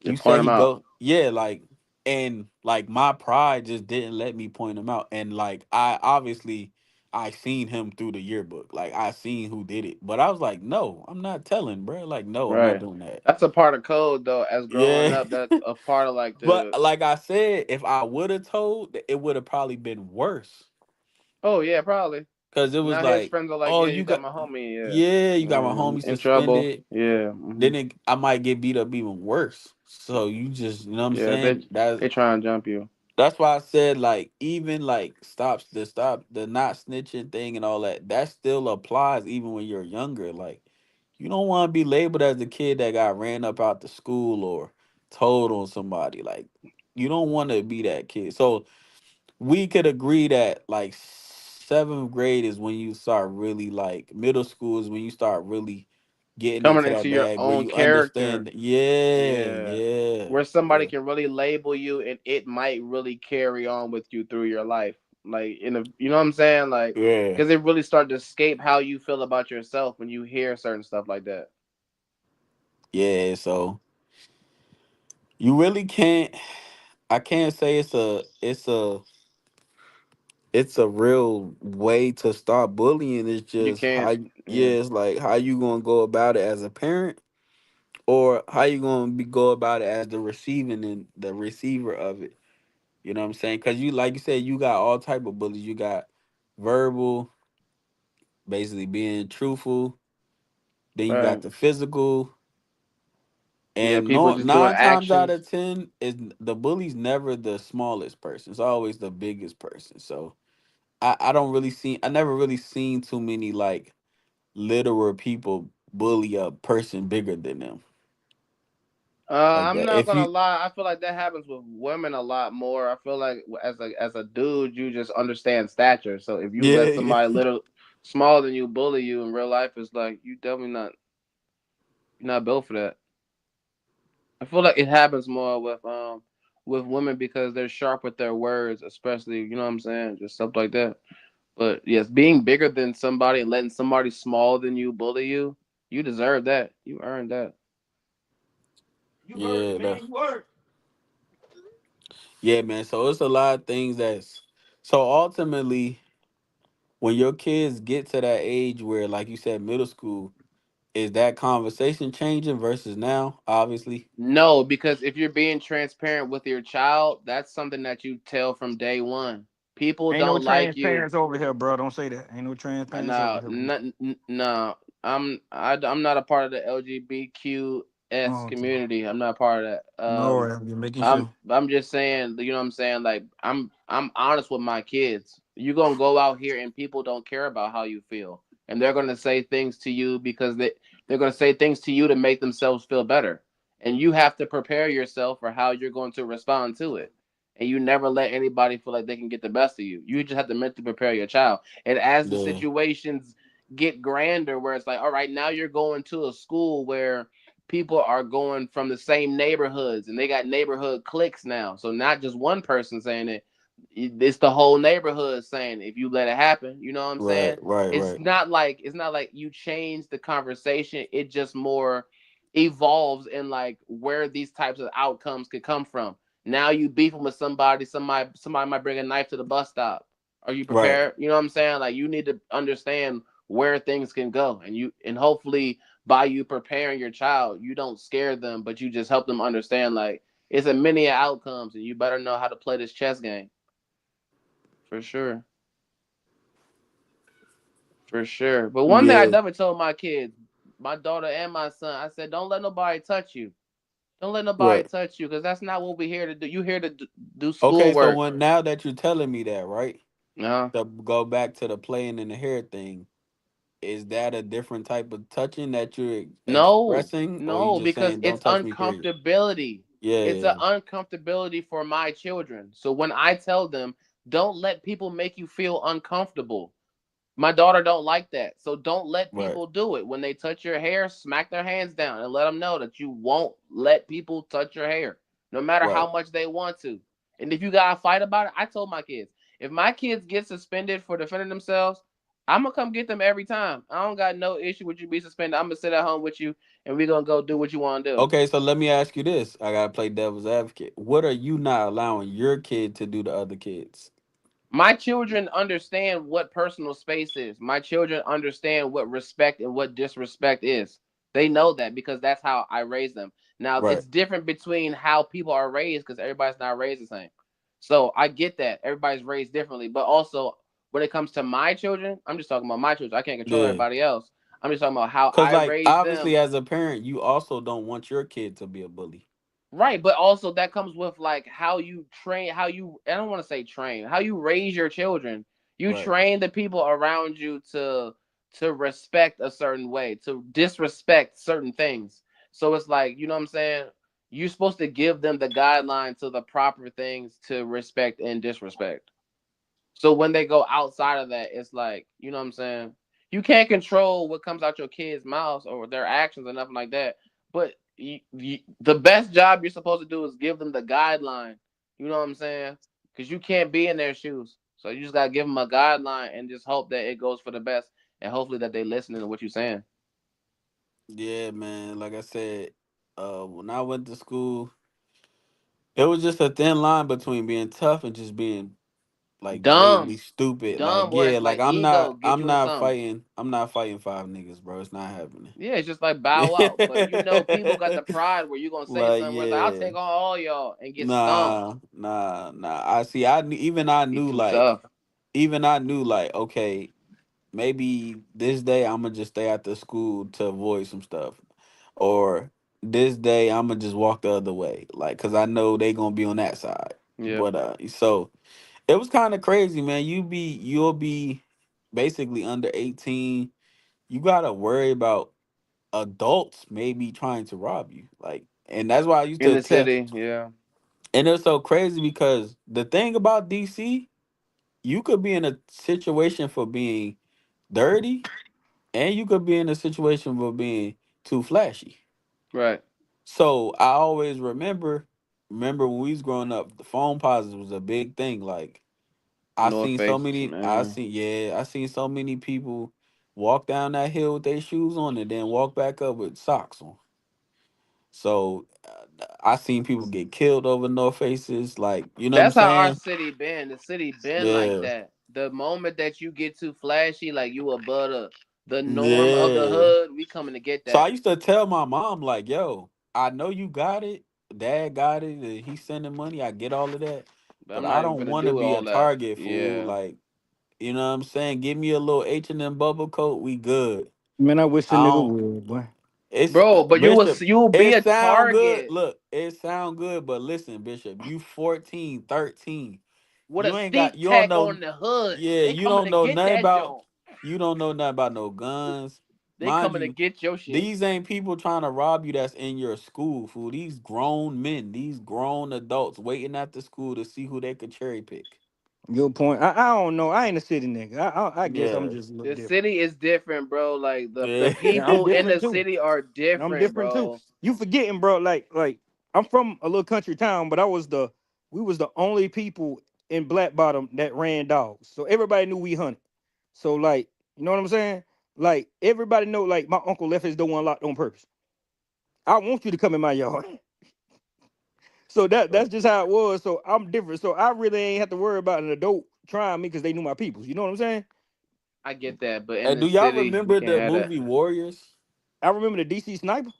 You
you
point
said
them
he
out.
go, yeah, like." And like my pride just didn't let me point him out, and like I obviously I seen him through the yearbook, like I seen who did it, but I was like, no, I'm not telling, bro. Like, no, I'm not
Right.
doing that.
That's a part of code though. As growing
Yeah.
up, that's a part of like
But
the.
like I said, if I would have told, it would have probably been worse.
Oh yeah, probably.
Cause it was
Now his
like,
friends are like,
oh,
yeah,
you
you got
got,
my homie. Yeah.
yeah, you got my
I'm
homie
in trouble.
suspended.
Yeah. Hmm.
I might get beat up even worse. So you just, you know what I'm
Yeah. They
saying?
they try and jump you.
That's why I said like even like stop the not snitching thing and all that. That still applies even when you're younger. Like you don't want to be labeled as the kid that got ran up out the school or told on somebody. Like you don't want to be that kid. So we could agree that like seventh grade is when you start really like middle school is when you start really getting
Coming
into
into
that
your
bag where
own
you
character.
understand. Yeah,
Yeah.
yeah,
Where somebody
yeah,
can really label you and it might really carry on with you through your life. Like in a you know what I'm saying? Like
yeah,
because it really started to escape how you feel about yourself when you hear certain stuff like that.
yeah. So you really can't. I can't say it's a real way to start bullying. It's
You
just
can't
yeah,
yeah.
it's like how you gonna go about it as a parent, or how you gonna go about it as the receiving and the receiver of it. You know what I'm saying? Because you, like you said, you got all type of bullies. You got verbal, basically being truthful. Then you got
Right.
the physical,
Yeah,
and
people
no,
just doing
9 times out
actions.
of 10 is the bully's never the smallest person. It's always the biggest person. So I don't really see. I never really seen too many like literal people bully a person bigger than them like
I'm
that.
not
If
gonna
you,
lie. I feel like that happens with women a lot more. I feel like as a dude, you just understand stature. So if you let
yeah,
somebody little smaller than you bully you in real life, it's like you definitely not you're not built for that. I feel like it happens more with women because they're sharp with their words, especially you know what I'm saying, just stuff like that. But yes, being bigger than somebody and letting somebody smaller than you bully you, you deserve that. You earned that.
yeah, yeah, man. So it's a lot of things so ultimately when your kids get to that age where, like you said, middle school, is that conversation changing versus now? Obviously,
No, because if you're being transparent with your child, that's something that you tell from day one. People
Ain't no
don't like you.
transparency over here, bro. Don't say that. Ain't no transparency over
No,
here.
no, I'm not a part of the LGBTQS
Oh, okay.
community. I'm not a part of that.
No, you're making
I'm
sure.
I'm just saying, you know what I'm saying? Like I'm honest with my kids. You're gonna go out here and people don't care about how you feel. And they're gonna say things to you because they're gonna say things to you to make themselves feel better. And you have to prepare yourself for how you're going to respond to it. And you never let anybody feel like they can get the best of you. You just have to mentally prepare your child. And as the
yeah,
situations get grander, where it's like, all right, now you're going to a school where people are going from the same neighborhoods and they got neighborhood cliques now. So not just one person saying it, it's the whole neighborhood saying it, if you let it happen. You know what I'm
right,
saying?
right, right.
It's not like you change the conversation. It just more evolves in like where these types of outcomes could come from. Now you beefing with somebody might bring a knife to the bus stop. Are you
Right.
prepared? You know what I'm saying? Like you need to understand where things can go and hopefully by you preparing your child, you don't scare them, but you just help them understand like it's a many outcomes, and you better know how to play this chess game for sure, for sure. But one thing I
Yeah.
never told my kids, my daughter and my son, I said, don't let nobody touch you. Don't let nobody
Right.
touch you, because that's not what we're here to do. You here to do
Okay. So
schoolwork.
when now that you're telling me that, right?
Uh-huh.
To go back to the playing in the hair thing, is that a different type of touching that you're
No,
expressing, or you
no,
just
because
saying don't
it's
touch me? Period.
uncomfortability.
Yeah.
It's an
Yeah.
uncomfortability for my children. So when I tell them, don't let people make you feel uncomfortable. My daughter don't like that. So don't let
Right.
people do it. When they touch your hair, smack their hands down and let them know that you won't let people touch your hair, no matter
Right.
how much they want to. And if you got to fight about it, I told my kids, if my kids get suspended for defending themselves, I'm gonna come get them every time. I don't got no issue with you be suspended. I'm gonna sit at home with you, and we gonna go do what you want to do.
Okay. So let me ask you this. I gotta play devil's advocate. What are you not allowing your kid to do to other kids?
My children understand what personal space is. My children understand what respect and what disrespect is. They know that because that's how I raised them. Now,
Right.
it's different between how people are raised because everybody's not raised the same. So I get that. Everybody's raised differently. But also, when it comes to my children, I'm just talking about my children. I can't control
Yeah.
everybody else. I'm just talking about how
Cause
I
like
raised
obviously
them.
as a parent, you also don't want your kid to be a bully.
Right, but also that comes with like how you train, how you I don't want to say train, how you raise your children. You
Right.
train the people around you to respect a certain way, to disrespect certain things. So it's like, you know what I'm saying? you're supposed to give them the guideline to the proper things to respect and disrespect. So when they go outside of that, it's like, you know what I'm saying? You can't control what comes out your kids' mouths or their actions or nothing like that. But the best job you're supposed to do is give them the guideline. You know what I'm saying? Because you can't be in their shoes. So you just gotta give them a guideline and just hope that it goes for the best, and hopefully that they listening to what you're saying.
Yeah, man. Like I said, when I went to school, it was just a thin line between being tough and just being like blatantly
Dumb,
stupid. Like,
dumb, where
yeah,
it's
like
like ego get
I'm
you in
not
something.
fighting. I'm not fighting five niggas, bro. It's not happening.
Yeah, it's just like bow out. But you know, people got the pride where you gonna say
Like,
something where it's like, I'll
yeah.
take on all y'all and get stomped.
Nah. I see. Even I
He
knew
too
like,
tough.
okay, maybe this day I'm gonna just stay after school to avoid some stuff, or this day I'm gonna just walk the other way, like, cause I know they gonna be on that side.
Yeah.
But so it was kind of crazy, man. You'll be basically under 18. You gotta worry about adults maybe trying to rob you, like, and that's why I used
In
to
the
tell.
city, yeah.
And it's so crazy because the thing about DC, you could be in a situation for being dirty, and you could be in a situation for being too flashy.
Right.
So I always remember when we was growing up, the phone posits was a big thing. Like,
North Face, man.
I seen so many people walk down that hill with their shoes on and then walk back up with socks on. So I seen people get killed over North Faces, like, you know what I'm
That's how our
saying?
city been. The city been like
Yeah.
that. The moment that you get too flashy, like you above the norm of the
Yeah.
hood, we coming to get
So I
that.
used to tell my mom, like, yo, I know you got it. Dad got it. And he's sending money. I get all of that.
But
But
I'm
I
not even
don't
gonna
want to
do
be a
all that.
target, fool.
Yeah.
Like, you know what I'm saying? Give me a little H&M bubble coat. We good.
Man, I wish a
I
nigga
don't.
would, boy.
It's
Bro, but
Bishop.
you will be
It
a
sound good.
target
Look, it sound good. But listen, Bishop, you 14, 13.
with a
You ain't got,
steep
you don't
tack
know.
on the hood.
Yeah,
They
you
coming
don't
to
know
get
nothing
that
about,
joint.
you don't know nothing about no guns.
They
Mind
coming to
you,
get your shit.
these ain't people trying to rob you that's in your school, fool. These grown men, these grown adults waiting at the school to see who they could cherry pick.
Good point. I don't know. I ain't a city nigga. I guess I'm
Yeah.
just a little
The
different.
city is different, bro. Like the
Yeah.
Yeah, I'm
people in
different
the
too.
city are
I'm
different,
different too.
bro.
You forgetting, bro? Like I'm from a little country town, but we was the only people in Black Bottom that ran dogs. So everybody knew we hunted. So like, you know what I'm saying? Like everybody know, like my uncle left his door unlocked on purpose. I want you to come in my yard. So that's just how it was. So I'm different. So I really ain't have to worry about an adult trying me because they knew my peoples. You know what I'm saying?
I get that, but in
And
the
do y'all
city, you
remember
can't
the
have that.
movie Warriors?
I remember the DC sniper.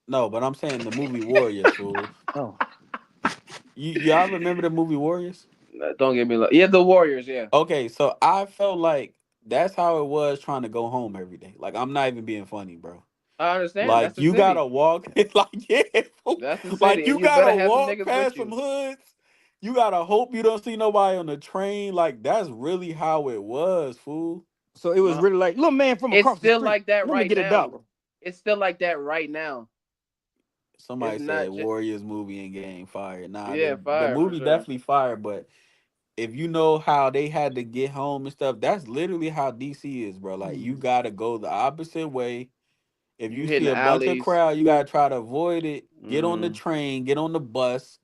No, but I'm saying the movie Warriors, fool.
Oh,
Y'all remember the movie Warriors?
Don't get me like, yeah, the Warriors, yeah.
Okay, so I felt like that's how it was trying to go home every day. Like, I'm not even being funny, bro.
I understand. That's
Like,
the
you gotta
city.
walk. It's like, yeah, fool.
That's the
Like,
city, and
you
you better
gotta
have some
walk
niggas with
past some
you.
hoods. You gotta hope you don't see nobody on the train. Like, that's really how it was, fool.
so it was
Uh,
really like, little man from
it's
across the
still
street.
like that
Let me
right
get a
now.
dollar.
It's still like that right now. It's
Somebody said
not just
Warriors movie and game fire. Nah,
yeah,
the
fire for
movie
sure.
definitely fire, but if you know how they had to get home and stuff, that's literally how DC is, bro. Like, you gotta go the opposite way. If
You
you see
hitting
a bunch of
alleys.
crowd, you gotta try to avoid it. Get on the
Mm-hmm.
train, get on the bus.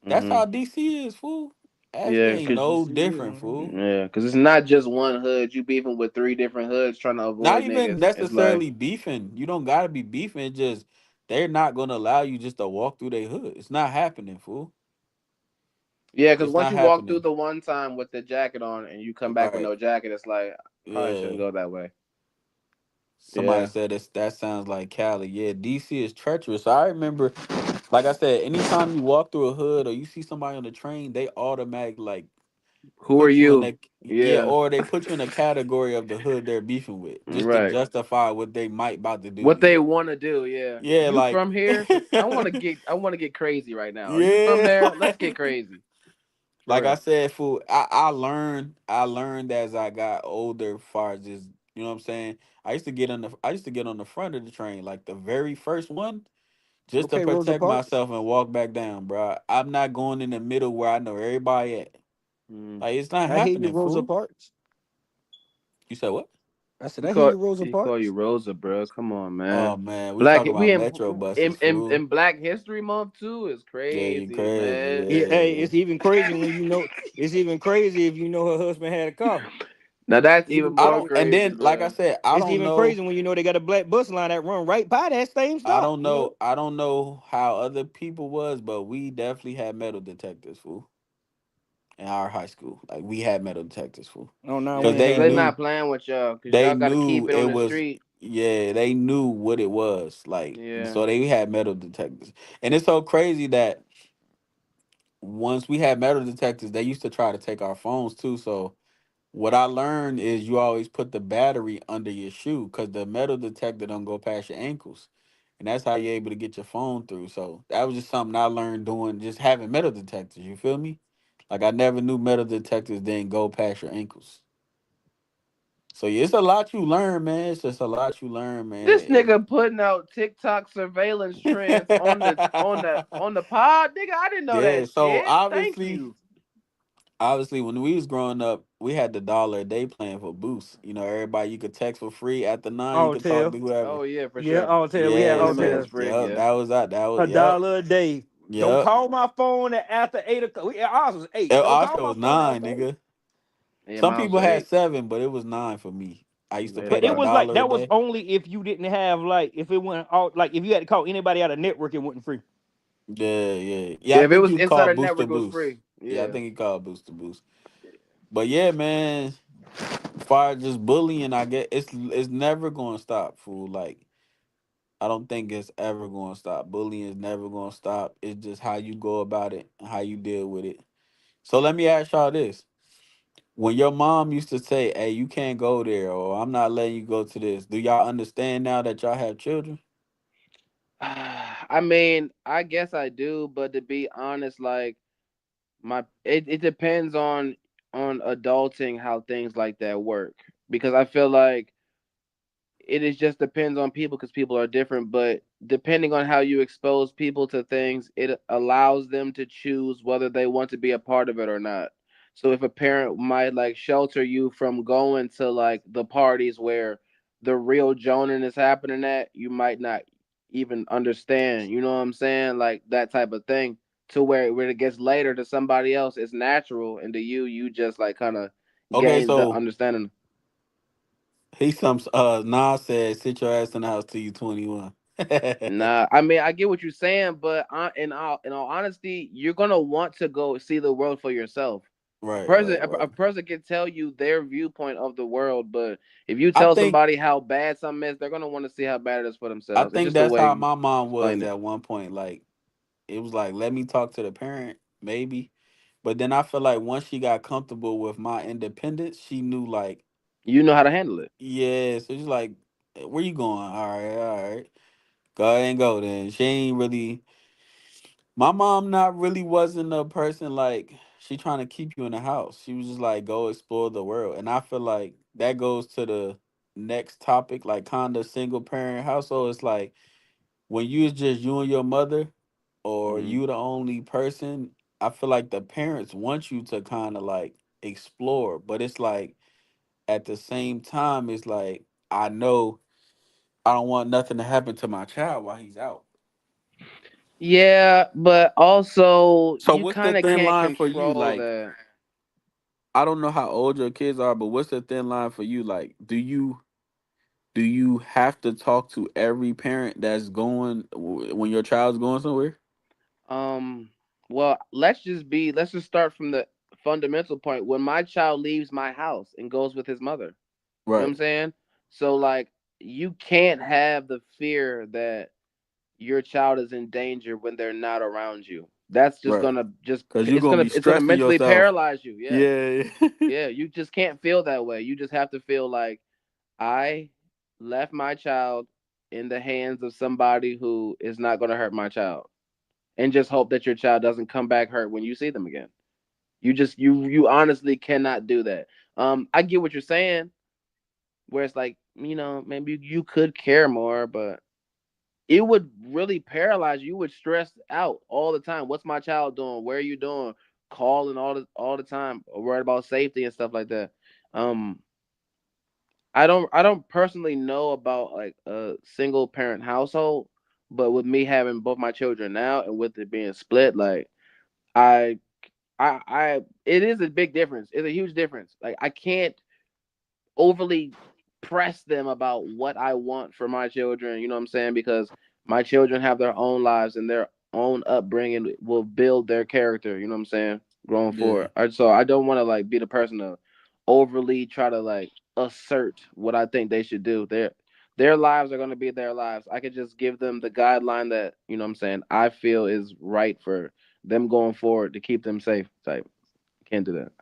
That's
Mm-hmm.
how DC is, fool. Ashby
Yeah,
ain't
cause
no
DC,
different, fool.
yeah, cause it's not just one hood. You beefing with three different hoods trying to
Not
avoid
even
niggas. It's like
necessarily beefing. You don't gotta be beefing. It's just they're not gonna allow you just to walk through their hood. It's not happening, fool.
yeah, cause
It's
once
not
you walk through
happening.
the one time with the jacket on and you come back with
Right.
no jacket, it's like probably shouldn't
Yeah.
go that way.
Somebody
Yeah.
said that sounds like Cali. Yeah, DC is treacherous. I remember, like I said, anytime you walk through a hood or you see somebody on the train, they automatically like
Who are
put you in
you?
a, yeah,
Yeah.
or they put you in a category of the hood they're beefing with, just to
Right.
justify what they might about to do to
What they
you.
want to do, yeah.
Yeah,
You
like
from here? Cause I want to get crazy right now. Are you from
yeah.
there? Let's get crazy. For
Like I
real.
said, fool, I learned as I got older, far as just, you know what I'm saying. I used to get on the front of the train, like the very first one. just to
Okay, Rosa
protect
Parks.
myself and walk back down, bro. I'm not going in the middle where I know everybody at.
Mm.
Like it's not
I hear you,
happening,
Rosa
fool.
Parks.
You said what?
I said
He
I hear
call
you, Rosa
he call
Parks.
you Rosa, bro. Come on,
Oh
man.
man, we
Black
talk
we
about metro buses,
in
fool.
Black History Month too is
Yeah, you
crazy,
crazy.
man.
Yeah, hey,
Yeah,
it's even crazy when you know. It's even crazy if you know her husband had a car.
Now that's even
Even
I
more
don't. And
crazy,
then, like I
bro.
said, I
it's
don't
even
know.
crazy when you know they got a black bus line that run right by that same
I
stop.
don't
You know.
know. I don't know how other people was, but we definitely had metal detectors, fool, in our high school. Like we had metal detectors, fool,
Oh no, we
because
ain't
So
they
had
they
that.
knew.
not playing with y'all because
They
y'all got to
knew
keep it
it
on the
was.
street.
Yeah, they knew what it was like.
Yeah.
So they had metal detectors, and it's so crazy that once we had metal detectors, they used to try to take our phones too. So what I learned is you always put the battery under your shoe because the metal detector don't go past your ankles. And that's how you're able to get your phone through. So that was just something I learned doing just having metal detectors. You feel me? Like I never knew metal detectors didn't go past your ankles. So yeah, it's a lot you learn, man. It's just a lot you learn,
This
man.
nigga putting out TikTok surveillance trends on the pod, nigga. I didn't know
Yeah,
that
so
shit. Thank
obviously,
you.
obviously when we was growing up, we had the dollar a day plan for boost. You know, everybody you could text for free at the nine, you could talk
Autel.
to whoever.
Oh yeah, for
Yeah,
sure.
Autel. We had
Yeah,
Minimum
Autel.
is
so
free.
yep,
Yeah.
that was that. That was
A
yep.
dollar a day. Don't
Yep.
call my phone after 8 o'clock. Ours was 8. Don't
Our
call
show
my
was
phone
nine,
after 8.
nigga.
Yeah,
Some
miles
people
are
had
8.
seven, but it was nine for me. I used to
Yeah,
pay
But it
that
was
bro.
like
dollar a
that was
day.
only if you didn't have like if it went out like if you had to call anybody out of network, it wasn't free.
Yeah, yeah, yeah. I
Yeah, if it
think
was
you
inside
called
the
Booster
network, it was
Boost.
free.
Yeah, I
Yeah.
think he called Booster Boost. But yeah, man. As far as just bullying, I get it's never gonna stop, fool. Like I don't think it's ever gonna stop. Bullying is never gonna stop. It's just how you go about it and how you deal with it. So let me ask y'all this. When your mom used to say, "Hey, you can't go there," or "I'm not letting you go to this," do y'all understand now that y'all have children?
I mean, I guess I do, but to be honest, like it depends on adulting how things like that work. Because I feel like it is just depends on people because people are different, but depending on how you expose people to things, it allows them to choose whether they want to be a part of it or not. So if a parent might like shelter you from going to like the parties where the real joning is happening at, you might not even understand, you know what I'm saying, like that type of thing, to where when it gets later to somebody else it's natural, and to you just like kind of
Okay,
gain the
so
understanding.
he some Nas said, "Sit your ass in the house till you 21."
Nah, I mean I get what you're saying, but in all honesty, you're gonna want to go see the world for yourself. A
Right,
person
right,
a,
right.
a person can tell you their viewpoint of the world, but if you
I
tell
think
somebody how bad something is, they're gonna want to see how bad it is for
I
themselves. It's
think
just the
that's
way
how
you
my mom was
explain it.
at one point. Like it was like, let me talk to the parent, maybe. But then I feel like once she got comfortable with my independence, she knew like,
You know how to handle it.
yeah. So she's like, where you going? All right. Go ahead and go then. She ain't really my mom not really wasn't a person like she trying to keep you in the house. She was just like go explore the world. And I feel like that goes to the next topic, like kinda single parent household. It's like when you is just you and your mother or
Hmm.
you the only person, I feel like the parents want you to kind of like explore, but it's like at the same time, it's like I know I don't want nothing to happen to my child while he's out.
Yeah, but also
So
you
what's the
kind of
thin
can't
line for you?
control
Like
that.
I don't know how old your kids are, but what's the thin line for you? Like do you have to talk to every parent that's going when your child's going somewhere?
Um, well, let's just start from the fundamental point. When my child leaves my house and goes with his mother, you know what I'm
Right,
saying? So like you can't have the fear that your child is in danger when they're not around you. That's just
right.
gonna just
Cause you're gonna be
it's gonna
stressing
mentally
yourself.
paralyze you. Yeah.
Yeah.
Yeah. You just can't feel that way. You just have to feel like I left my child in the hands of somebody who is not gonna hurt my child. And just hope that your child doesn't come back hurt when you see them again. You honestly cannot do that. I get what you're saying, where it's like, maybe you could care more, but it would really paralyze you. You would stress out all the time. What's my child doing? Where are you doing? Calling all the time, worried about safety and stuff like that. Um, I don't personally know about like a single parent household, but with me having both my children now and with it being split, like I it is a big difference. It's a huge difference. Like I can't overly press them about what I want for my children, you know what I'm saying? Because my children have their own lives and their own upbringing will build their character, you know what I'm saying? Growing
Yeah.
forward. So I don't want to like be the person to overly try to like assert what I think they should do. Their lives are going to be their lives. I could just give them the guideline that, you know what I'm saying, I feel is right for them going forward to keep them safe type. Can't do that.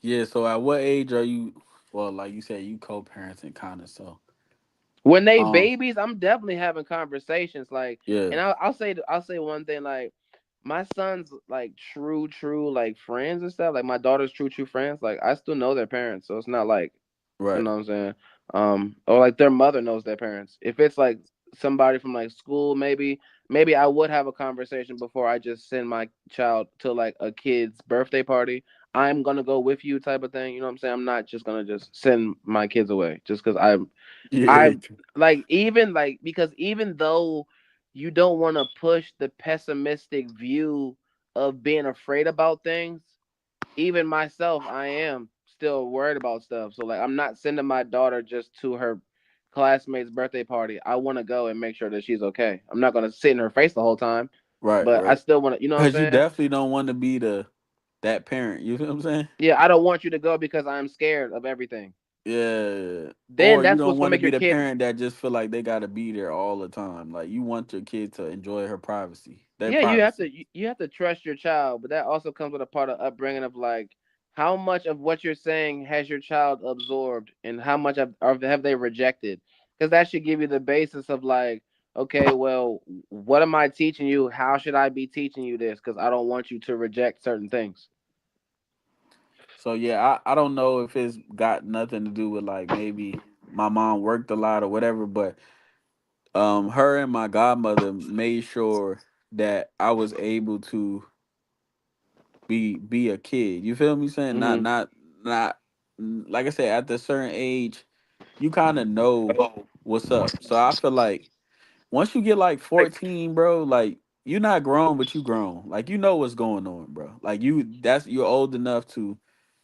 Yeah. So at what age are you? Well, like you said, you co-parenting kind of. So,
When they
um,
babies, I'm definitely having conversations like,
yeah,
and I'll say one thing like, my son's like true like friends and stuff. Like my daughter's true friends. Like I still know their parents, so it's not like, you
right.
know what I'm saying. Or like their mother knows their parents. If it's like somebody from like school, maybe I would have a conversation before I just send my child to like a kid's birthday party. I'm gonna go with you type of thing. You know what I'm saying? I'm not just gonna just send my kids away just because I
Yeah.
like even like because even though you don't want to push the pessimistic view of being afraid about things, even myself, I am still worried about stuff. So like I'm not sending my daughter just to her classmate's birthday party. I want to go and make sure that she's okay. I'm not gonna sit in her face the whole time,
Right.
but I
Right.
still want to. You know what I'm
Because you
saying?
definitely don't want to be that parent. You feel what I'm saying?
Yeah, I don't want you to go because I'm scared of everything.
Yeah.
Then
Or you
that's
don't
what's gonna
want to
make
be
your
the
kid.
parent that just feel like they gotta be there all the time. Like you want your kid to enjoy her privacy. Their
Yeah, you have to
privacy.
you have to trust your child, but that also comes with a part of upbringing of like how much of what you're saying has your child absorbed and how much have they rejected, because that should give you the basis of like, okay, well, what am I teaching you? How should I be teaching you this? Because I don't want you to reject certain things.
So yeah, I don't know if it's got nothing to do with like maybe my mom worked a lot or whatever, but her and my godmother made sure that I was able to be a kid. You feel me saying?
Mm-hmm.
Not like I said, at a certain age, you kind of know what's up. So I feel like once you get like 14, bro, like you're not grown, but you grown. Like you know what's going on, bro. Like you're old enough to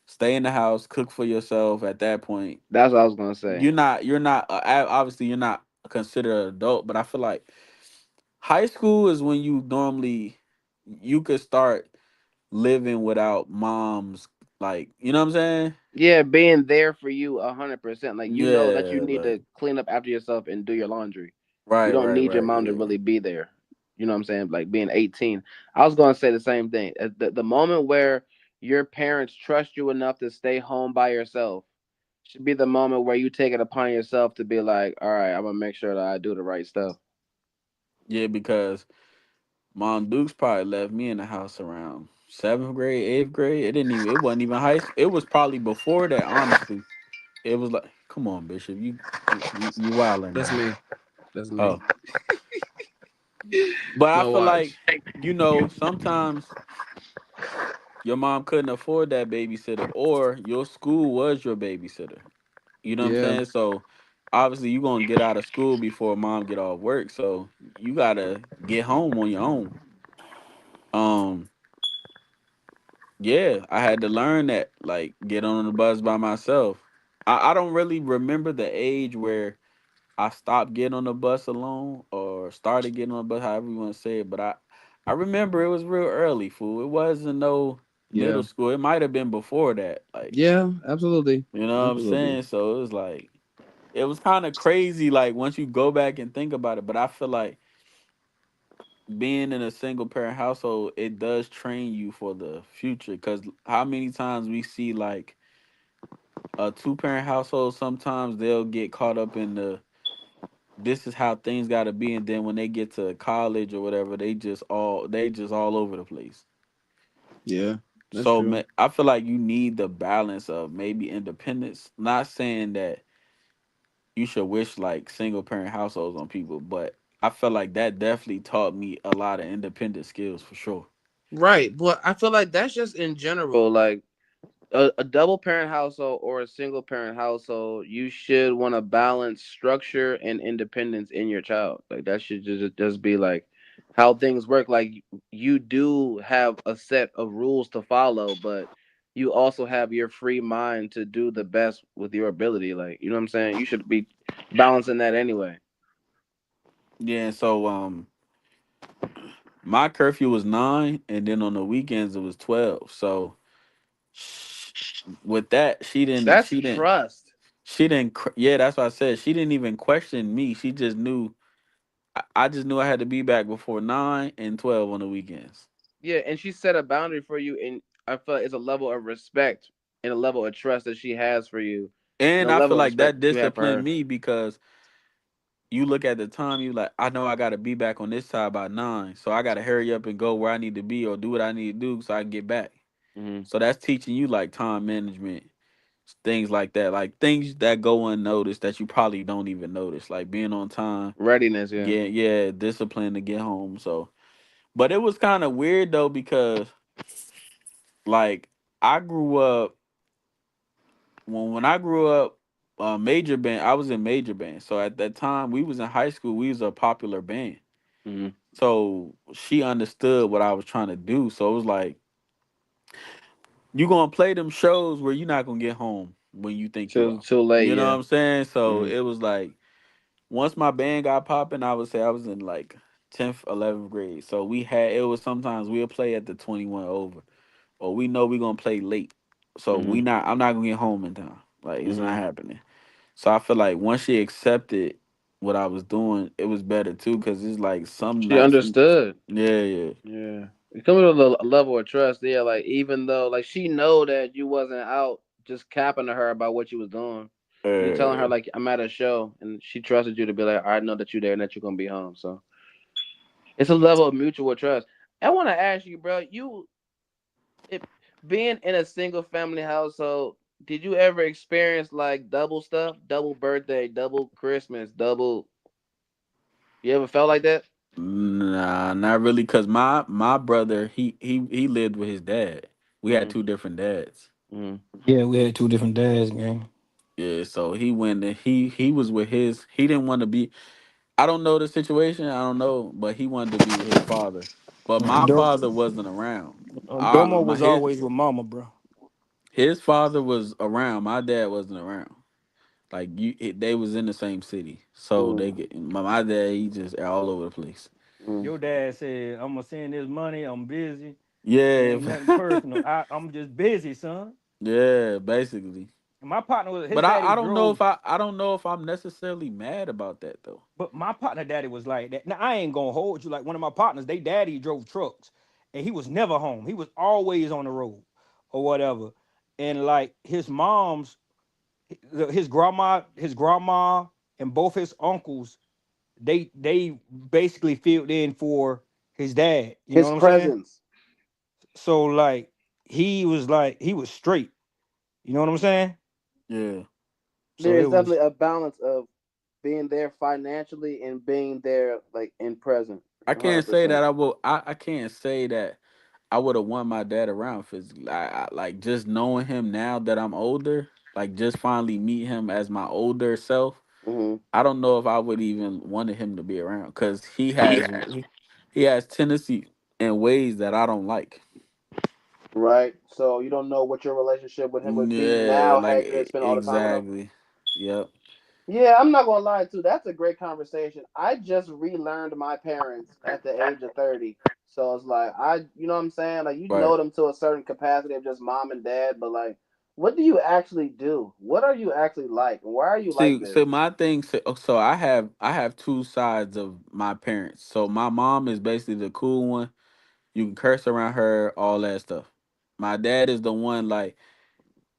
stay in the house, cook for yourself at that point.
That's what I was gonna say.
You're not obviously you're not considered an adult, but I feel like high school is when you normally you could start living without mom's, like, you know what I'm saying?
Yeah, being there for you 100%. Like you know that you
Yeah,
need
like
to clean up after yourself and do your laundry. You
right,
don't
right,
need your
right.
mom to
Yeah.
really be there. You know what I'm saying? Like being 18. I was gonna say the same thing. At the moment where your parents trust you enough to stay home by yourself should be the moment where you take it upon yourself to be like, all right, I'm gonna make sure that I do the right stuff.
Yeah, because Mom Dukes probably left me in the house around seventh grade, eighth grade. It wasn't even high school. It was probably before that, honestly. It was like, come on, Bishop, you wilding,
That's
bro.
me. That's me.
Oh, but I
My
feel like,
watch.
sometimes your mom couldn't afford that babysitter, or your school was your babysitter. You know what I'm
Yeah.
saying? So obviously you're gonna get out of school before mom get off work. So you gotta get home on your own. Um, yeah, I had to learn that, like get on the bus by myself. I don't really remember the age where I stopped getting on the bus alone or started getting on the bus, however you want to say it, but I remember it was real early, fool. It wasn't no
Yeah.
middle school. It might have been before that. Like,
Yeah, absolutely.
you know what I'm
Absolutely.
saying? So it was like it was kind of crazy, like once you go back and think about it. But I feel like being in a single parent household, it does train you for the future. Because how many times we see like a two-parent household, sometimes they'll get caught up in the this is how things got to be, and then when they get to college or whatever, they just all over the place.
Yeah, that's
So
true.
man, I feel like you need the balance of maybe independence. Not saying that you should wish like single parent households on people, but I felt like that definitely taught me a lot of independent skills for sure.
Right, but I feel like that's just in general. Like a double parent household or a single parent household, you should want to balance structure and independence in your child. Like that should just be like how things work. Like you do have a set of rules to follow, but you also have your free mind to do the best with your ability. Like you know what I'm saying? You should be balancing that anyway.
Yeah, so my curfew was 9 and then on the weekends it was 12. So sh- with that,
That's trust.
yeah, that's what I said. She didn't even question me. She just knew I just knew I had to be back before 9 and 12 on the weekends.
Yeah, and she set a boundary for you, and I feel like it's a level of respect and a level of trust that she has for you, and
And
a
I feel
level of
like
respect
that
that you have for
disciplined
her.
me because you look at the time, you like, I know I gotta be back on this side by 9. So I gotta hurry up and go where I need to be or do what I need to do so I can get back.
Hmm.
So that's teaching you like time management, things like that. Like things that go unnoticed that you probably don't even notice. Like being on time,
Readiness, yeah.
yeah, discipline to get home. So but it was kind of weird though because like I grew up when I grew up, major band. I was in major band. So at that time, we was in high school. We was a popular band.
Hmm.
So she understood what I was trying to do. So it was like you gonna play them shows where you're not gonna get home when you think you are.
Too late,
You know what
yeah.
I'm saying? So
Hmm.
it was like once my band got popping, I would say I was in like 10th, 11th grade. So we had it was sometimes we'll play at the 21 over, or we know we're gonna play late. So
Hmm.
I'm not gonna get home in time. Like it's not
Hmm.
happening. So I feel like once she accepted what I was doing, it was better too, cause it's like some
She
nights,
understood.
yeah, yeah,
Yeah, it comes with a level of trust. Yeah, like even though like she know that you wasn't out just capping to her about what you was doing. You telling her
uh,
like I'm at a show, and she trusted you to be like, I know that you there and that you're gonna be home. So it's a level of mutual trust. I want to ask you, bro. It, being in a single family household, did you ever experience like double stuff, double birthday, double Christmas, double? You ever felt like that?
nah, not really, cause my brother he lived with his dad. We had
Mm-hmm.
two different dads.
Mm-hmm.
Yeah, we had two different dads, gang.
Yeah, so he went and he was with his. He didn't want to be. I don't know the situation. I don't know, but he wanted to be with his father. But my father wasn't around.
Domo
My
was always with mama, bro.
his father was around. My dad wasn't around. Like they was in the same city, so
Mm-hmm.
they get my dad. He just all over the place.
Your dad said, "I'm gonna send this money. I'm busy. It
Yeah,
ain't nothing personal. I'm just busy, son."
yeah, basically.
And my partner was his
But
daddy
I don't know
drove,
if I don't know if I'm necessarily mad about that though.
but my partner daddy was like that. Now I ain't gonna hold you. Like one of my partners, they daddy drove trucks, and he was never home. He was always on the road or whatever. And like his grandma, and both his uncles, they basically filled in for his dad. You know
His
what I'm saying?
presence.
So like he was straight. You know what I'm saying?
Yeah,
So
There
it
is
was
definitely a balance of being there financially and being there like in present,
I can't say
100%.
that I will. I can't say that I would have won my dad around physically. Like just knowing him now that I'm older, like just finally meet him as my older self.
Hmm.
I don't know if I would even wanted him to be around because he has tendency and ways that I don't like.
Right. So you don't know what your relationship with him would be
Yeah,
now
like
had you didn't spend all the time with him.
exactly. Yep.
Yeah, I'm not gonna lie too. That's a great conversation. I just relearned my parents at the age of 30. So it's like you know what I'm saying? Like you
Right.
know them to a certain capacity of just mom and dad, but like what do you actually do? What are you actually like? And why are you like
See,
this?
my thing. So I have two sides of my parents. So my mom is basically the cool one. You can curse around her, all that stuff. My dad is the one like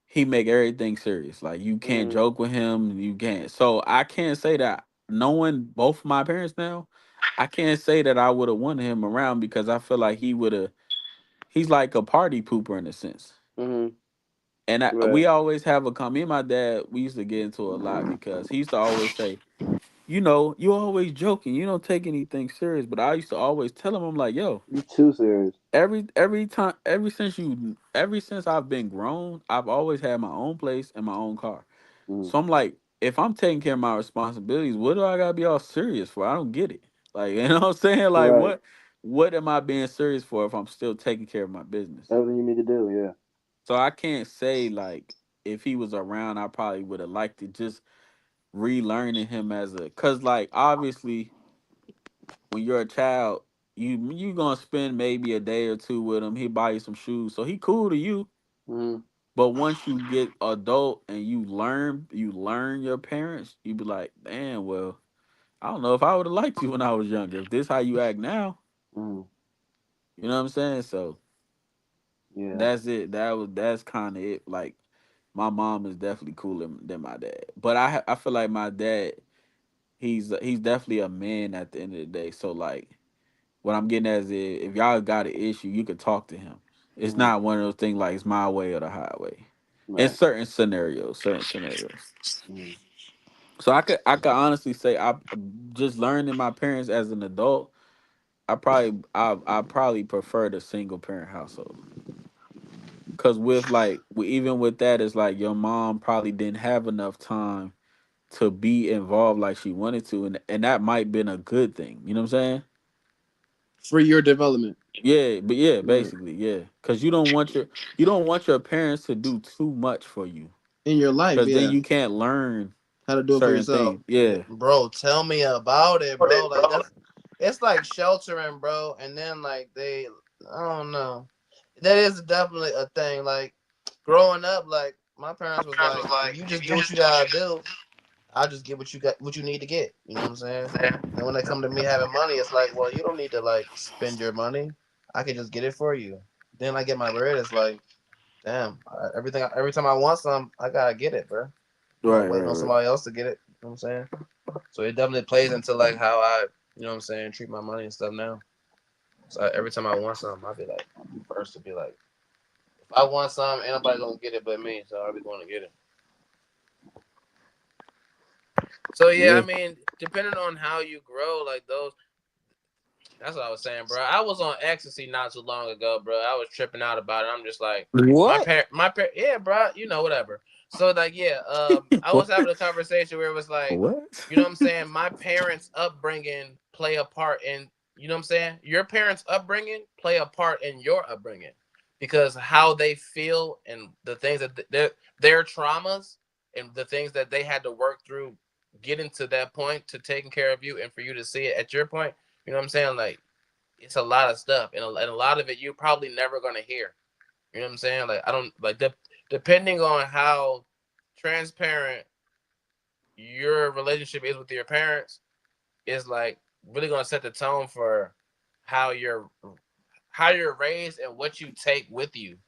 he make everything serious. Like you can't
Mhm.
joke with him. You can't. So I can't say that knowing both my parents now, I can't say that I would have wanted him around because I feel like he would have. He's like a party pooper in a sense.
Mhm.
And
Right.
we always have a me and my dad, we used to get into a lot because he used to always say, you know, you always joking, you don't take anything serious. But I used to always tell him, I'm like, yo,
You too serious.
every time, ever since I've been grown, I've always had my own place and my own car.
Mm.
So I'm like, if I'm taking care of my responsibilities, what do I gotta be all serious for? I don't get it. Like, you know what I'm saying? Like,
Right.
what am I being serious for if I'm still taking care of my business?
Everything you need to do. Yeah.
So I can't say like if he was around, I probably would have liked it. Just relearning him as a, cause like obviously when you're a child, you gonna spend maybe a day or two with him. He buy you some shoes, so he cool to you.
Mm.
But once you get adult and you learn your parents, you be like, damn, well, I don't know if I would have liked you when I was younger. If this how you act now,
Mm.
you know what I'm saying? So
Yeah.
that's it. That's kind of it. Like my mom is definitely cooler than my dad, but I feel like my dad he's definitely a man at the end of the day. So like what I'm getting at is if y'all got an issue, you could talk to him. It's
Mm.
not one of those things like it's my way or the highway. In
Right.
certain scenarios, certain scenarios.
Mm.
So I could honestly say I just learning my parents as an adult. I probably prefer the single parent household. Cause with like even with that, it's like your mom probably didn't have enough time to be involved like she wanted to, and that might been a good thing. You know what I'm saying?
For your development.
Yeah, but yeah,
Right.
basically, yeah. Cause you don't want your parents to do too much for you.
In your life,
Cause then
yeah.
you can't learn
How to do it for
certain
yourself.
things.
Yeah,
Yeah.
bro, tell me about it, bro. Like that's it's like sheltering, bro. And then like I don't know. That is definitely a thing. Like growing up, like my parents was like, if you just do what you gotta do, I'll just get what you need to get. You know what I'm saying? And when they come to me having money, it's like, well, you don't need to like spend your money. I can just get it for you. Then I get my bread. It's like, damn, every time I want some, I gotta get it, bro. I'm not
Right,
waiting
right,
on
right.
somebody else to get it. You know what I'm saying? So it definitely plays into like how I, you know what I'm saying, treat my money and stuff now. So every time I want something, I'll be like, I'll be first to be like, if I want something, ain't nobody gonna get it but me, so I'll be going to get it. So yeah,
Yeah.
I mean, depending on how you grow, like those, that's what I was saying, bro. I was on ecstasy not too long ago, bro. I was tripping out about it. I'm just like,
What?
yeah, bro. You know, whatever. So like, yeah, I was
What?
having a conversation where it was like,
What?
you know what I'm saying? My parents' upbringing play a part in, you know what I'm saying? Your parents' upbringing play a part in your upbringing because how they feel and the things that their traumas and the things that they had to work through getting to that point to taking care of you and for you to see it at your point. You know what I'm saying? Like it's a lot of stuff, and a lot of it you're probably never gonna hear. You know what I'm saying? Like I don't like depending on how transparent your relationship is with your parents is like really gonna set the tone for how you're how you're raised and what you take with you.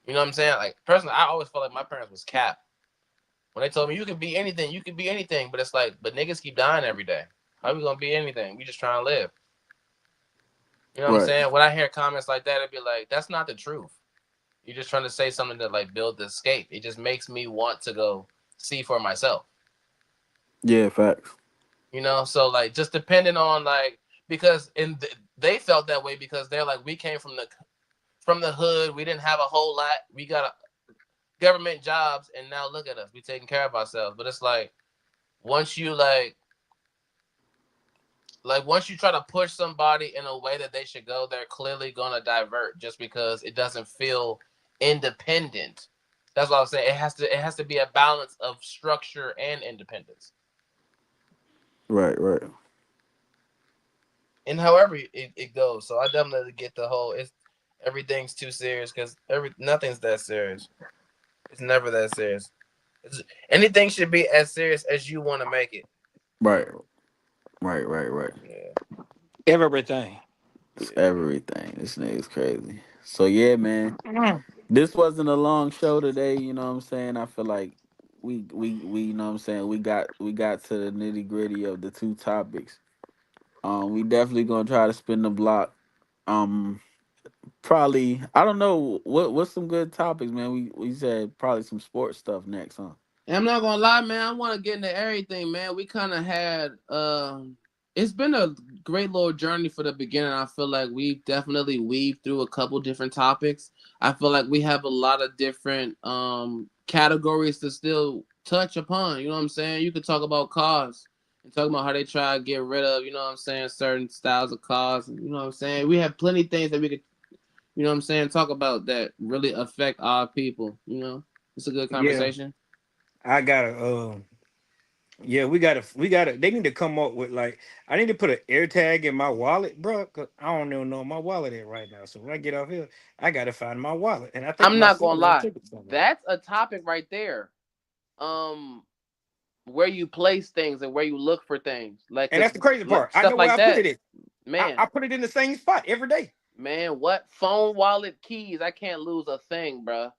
You know what I'm saying? Like personally, I always felt like my parents was cap when they told me you can be anything, you can be anything, but it's like, but niggas keep dying every day. How we gonna be anything? We just trying to live. You know what I'm
Right.
saying? When I hear comments like that, I'd be like, that's not the truth. You're just trying to say something to like build the escape. It just makes me want to go see for myself.
Yeah, facts.
You know, so like just depending on like because they felt that way because they're like we came from the hood. We didn't have a whole lot. We got government jobs, and now look at us. We taking care of ourselves. But it's once you like once you try to push somebody in a way that they should go, they're clearly gonna divert just because it doesn't feel independent. That's what I was saying. It has to be a balance of structure and independence.
Right, right.
And however it goes. So I definitely get the whole it's everything's too serious because nothing's that serious. It's never that serious. It's, anything should be as serious as you want to make it.
Right. Right, right, right.
Yeah.
Everything.
It's everything. This nigga's crazy. So yeah, man.
Mm.
This wasn't a long show today, you know what I'm saying? I feel like we you know what I'm saying, we got to the nitty-gritty of the two topics. We definitely gonna try to spin the block. Um Probably I don't know what's some good topics, man. We said probably some sports stuff next, huh?
And I'm not gonna lie, man. I want to get into everything, man. We kind of had it's been a great little journey for the beginning. I feel like we've definitely weaved through a couple different topics. I feel like we have a lot of different categories to still touch upon. You know what I'm saying? You could talk about cars and talk about how they try to get rid of, you know what I'm saying, certain styles of cars. You know what I'm saying? We have plenty of things that we could, you know what I'm saying, talk about that really affect our people. You know, it's a good
Yeah,
conversation.
I gotta. Yeah, we gotta. They need to come up with like. I need to put an air tag in my wallet, bro. Cause I don't even know my wallet at right now. So when I get off here, I gotta find my wallet, and I think
I'm
my
not
son
gonna
gonna
lie.
take it from me.
That's a topic right there. Um, where you place things and where you look for things, like
And that's
cause
the crazy part. I
stuff
know where
like
I put
that.
it in. I
Man,
put it in the same spot every day.
man, what phone, wallet, keys? I can't lose a thing, bruh.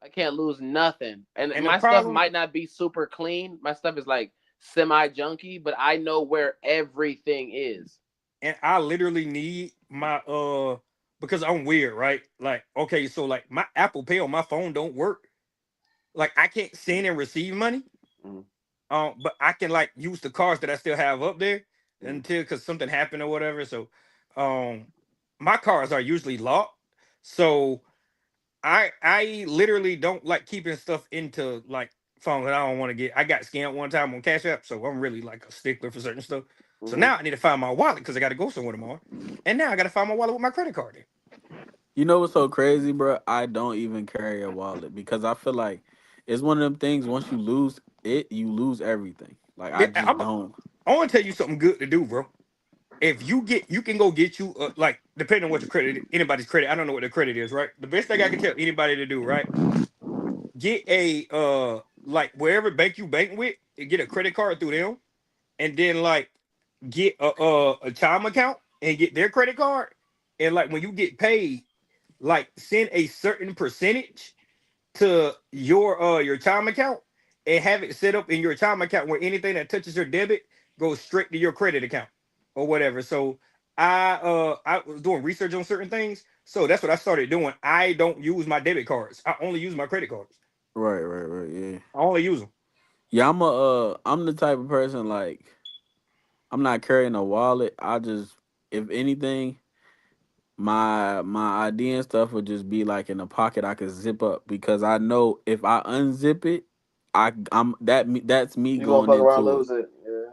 I can't lose nothing. And
And the
my stuff
problem,
might not be super clean. My stuff is like semi junky, but I know where everything is.
and I literally need my because I'm weird, right? Like, okay, so like my Apple Pay on my phone don't work. Like I can't send and receive money.
Mm,
But I can like use the cards that I still have up there
mm.
until because something happened or whatever. So, um, my cards are usually locked. So I literally don't like keeping stuff into like phone that I don't want to get. I got scammed one time on Cash App, so I'm really like a stickler for certain stuff. So
Hmm.
now I need to find my wallet because I got to go somewhere tomorrow, and now I got to find my wallet with my credit card in.
You know what's so crazy, bro? I don't even carry a wallet because I feel like it's one of them things. Once you lose it, you lose everything. Like I just don't.
I want to tell you something good to do, bro. If you get, you can go get you like depending on what your credit, anybody's credit. I don't know what their credit is, right? The best thing I can tell anybody to do, right? Get a like wherever bank you bank with, get a credit card through them, and then like get a chime account and get their credit card, and like when you get paid, like send a certain percentage to your chime account and have it set up in your chime account where anything that touches your debit goes straight to your credit account or whatever. So I was doing research on certain things. So that's what I started doing. I don't use my debit cards. I only use my credit cards.
Right, right, right. Yeah,
I only use them.
yeah. I'm the type of person like I'm not carrying a wallet. I just, if anything, my ID and stuff would just be like in a pocket I could zip up because I know if I unzip it, that's me
You gonna
going
fuck around,
into it.
lose it? Yeah.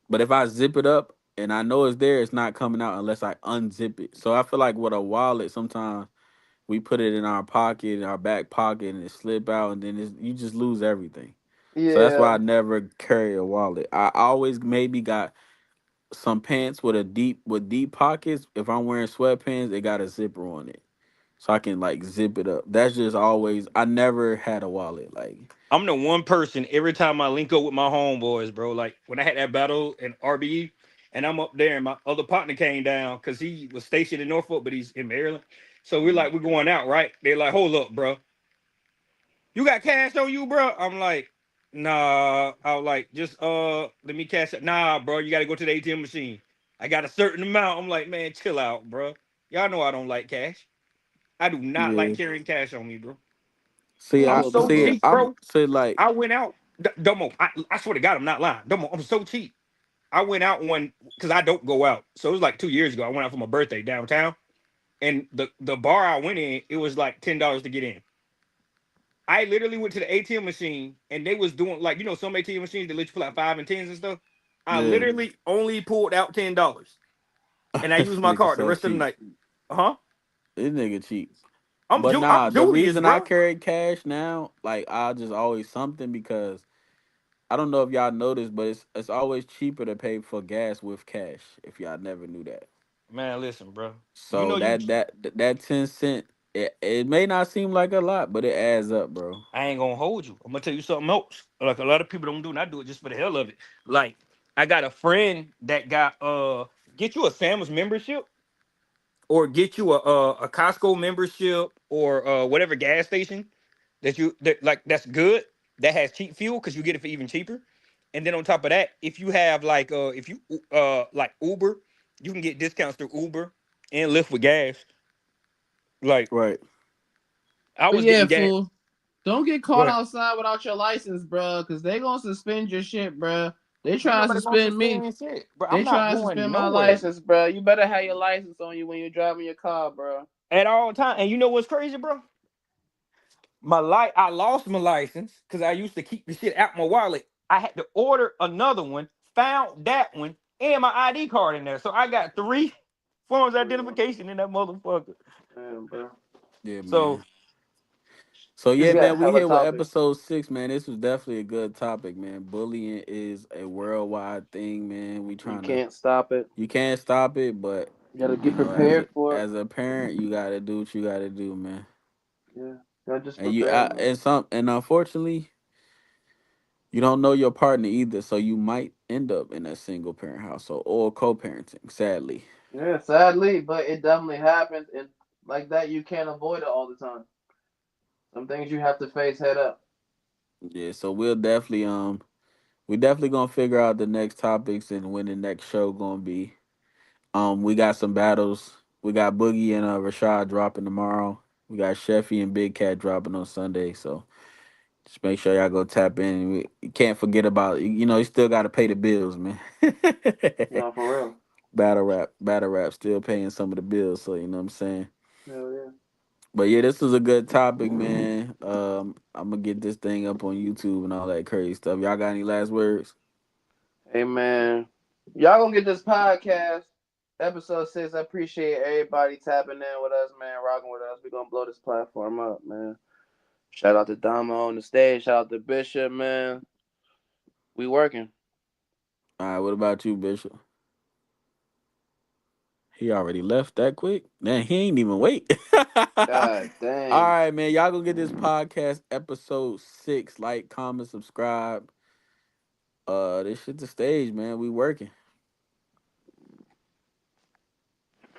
But if I zip it up and I know it's there, it's not coming out unless I unzip it. So I feel like with a wallet, sometimes we put it in our pocket, in our back pocket, and it slip out, and then you just lose everything. So that's why
Yeah.
I never carry a wallet. I always maybe got some pants with deep pockets. If I'm wearing sweatpants, it got a zipper on it, so I can like zip it up. That's just always. I never had a wallet. Like
I'm the one person every time I link up with my homeboys, bro. Like when I had that battle in RBE, and I'm up there, and my other partner came down because he was stationed in Norfolk, but he's in Maryland. So we're going out, right? They're like, hold up, bro. You got cash on you, bro? I'm like, nah. I was like, just let me cash it. Nah, bro, you gotta go to the ATM machine. I got a certain amount. I'm like, man, chill out, bro. Y'all know I don't like cash. I do not like
yeah.
carrying cash on me, bro.
See,
I'm a
I'm
I
little
so
bit
see.
more.
cheap,
I'm
bro.
say like
I went out. Domo, I swear to God, I'm not lying. Domo, I'm so cheap. I went out one because I don't go out. So it was like 2 years ago. I went out for my birthday downtown, and the bar I went in, it was like $10 to get in. I literally went to the ATM machine, and they was doing like some ATM machines that let you pull out five and tens and stuff. I
yeah.
literally only pulled out $10, and I
This
used my
nigga
card the
so
rest of the
cheap.
night. Huh?
This nigga cheap. But
I'm
nah, the
Julius,
reason I
bro.
carry cash now, like I just always something because I don't know if y'all noticed, but it's always cheaper to pay for gas with cash. If y'all never knew that,
Man, listen, bro. You
so
know you.
that 10 cent, it may not seem like a lot, but it adds up, bro.
I ain't gonna hold you. I'm gonna tell you something else. Like a lot of people don't do, and I do it just for the hell of it. Like I got a friend that got get you a Sam's membership or get you a Costco membership or whatever gas station that like that's good that has cheap fuel because you get it for even cheaper. And then on top of that, if you have like if you like Uber, you can get discounts through Uber and Lyft with gas. Like
Right.
I
But
was
yeah,
getting gas.
fool. Don't get
Go
caught
ahead.
outside without your license, bro, because they gonna suspend your shit, bro. They
Ain't
trying to
nobody gonna
suspend me.
suspend shit, bro. I'm
They
not
trying to
going
suspend my
nowhere
license, bro. You better have your license on you when you're driving your car, bro.
at all time. And you know what's crazy, bro? I lost my license because I used to keep the shit out my wallet. I had to order another one, found that one, and my ID card in there. So I got three forms of identification in that motherfucker.
Man, bro.
Yeah,
So
man. So
This
yeah,
got
man, we
hella
here with
topics.
episode 6, man. This was definitely a good topic, man. Bullying is a worldwide thing, man. We
You
trying to
can't stop it.
you can't stop it, but
You gotta
you
get
know, as
prepared
a
for it.
as a parent, you gotta do what you gotta do, man.
Yeah. You gotta just
And you
prepare, man.
and unfortunately, you don't know your partner either, so you might end up in a single parent household or co-parenting, sadly.
Yeah, sadly, but it definitely happens, and like that, you can't avoid it all the time. Some things you have to face head up.
Yeah, so we definitely gonna figure out the next topics and when the next show gonna be. We got some battles. We got Boogie and Rashad dropping tomorrow. We got Sheffy and Big Cat dropping on Sunday. So just make sure y'all go tap in. You can't forget about you know you still got to pay the bills, man.
No, for real.
Battle rap, still paying some of the bills. So you know what I'm saying.
Hell yeah.
But yeah, this is a good topic, man. I'm gonna get this thing up on YouTube and all that crazy stuff. Y'all got any last words?
Hey man, y'all gonna get this podcast episode 6. I appreciate everybody tapping in with us, man, rocking with us. We gonna blow this platform up, man. Shout out to Dama on the stage. Shout out to Bishop, man. We working.
All right, what about you, Bishop? He already left that quick? Man, he ain't even wait. All
God dang.
right, man. Y'all go get this podcast episode 6. Like, comment, subscribe. This shit the stage, man. We working.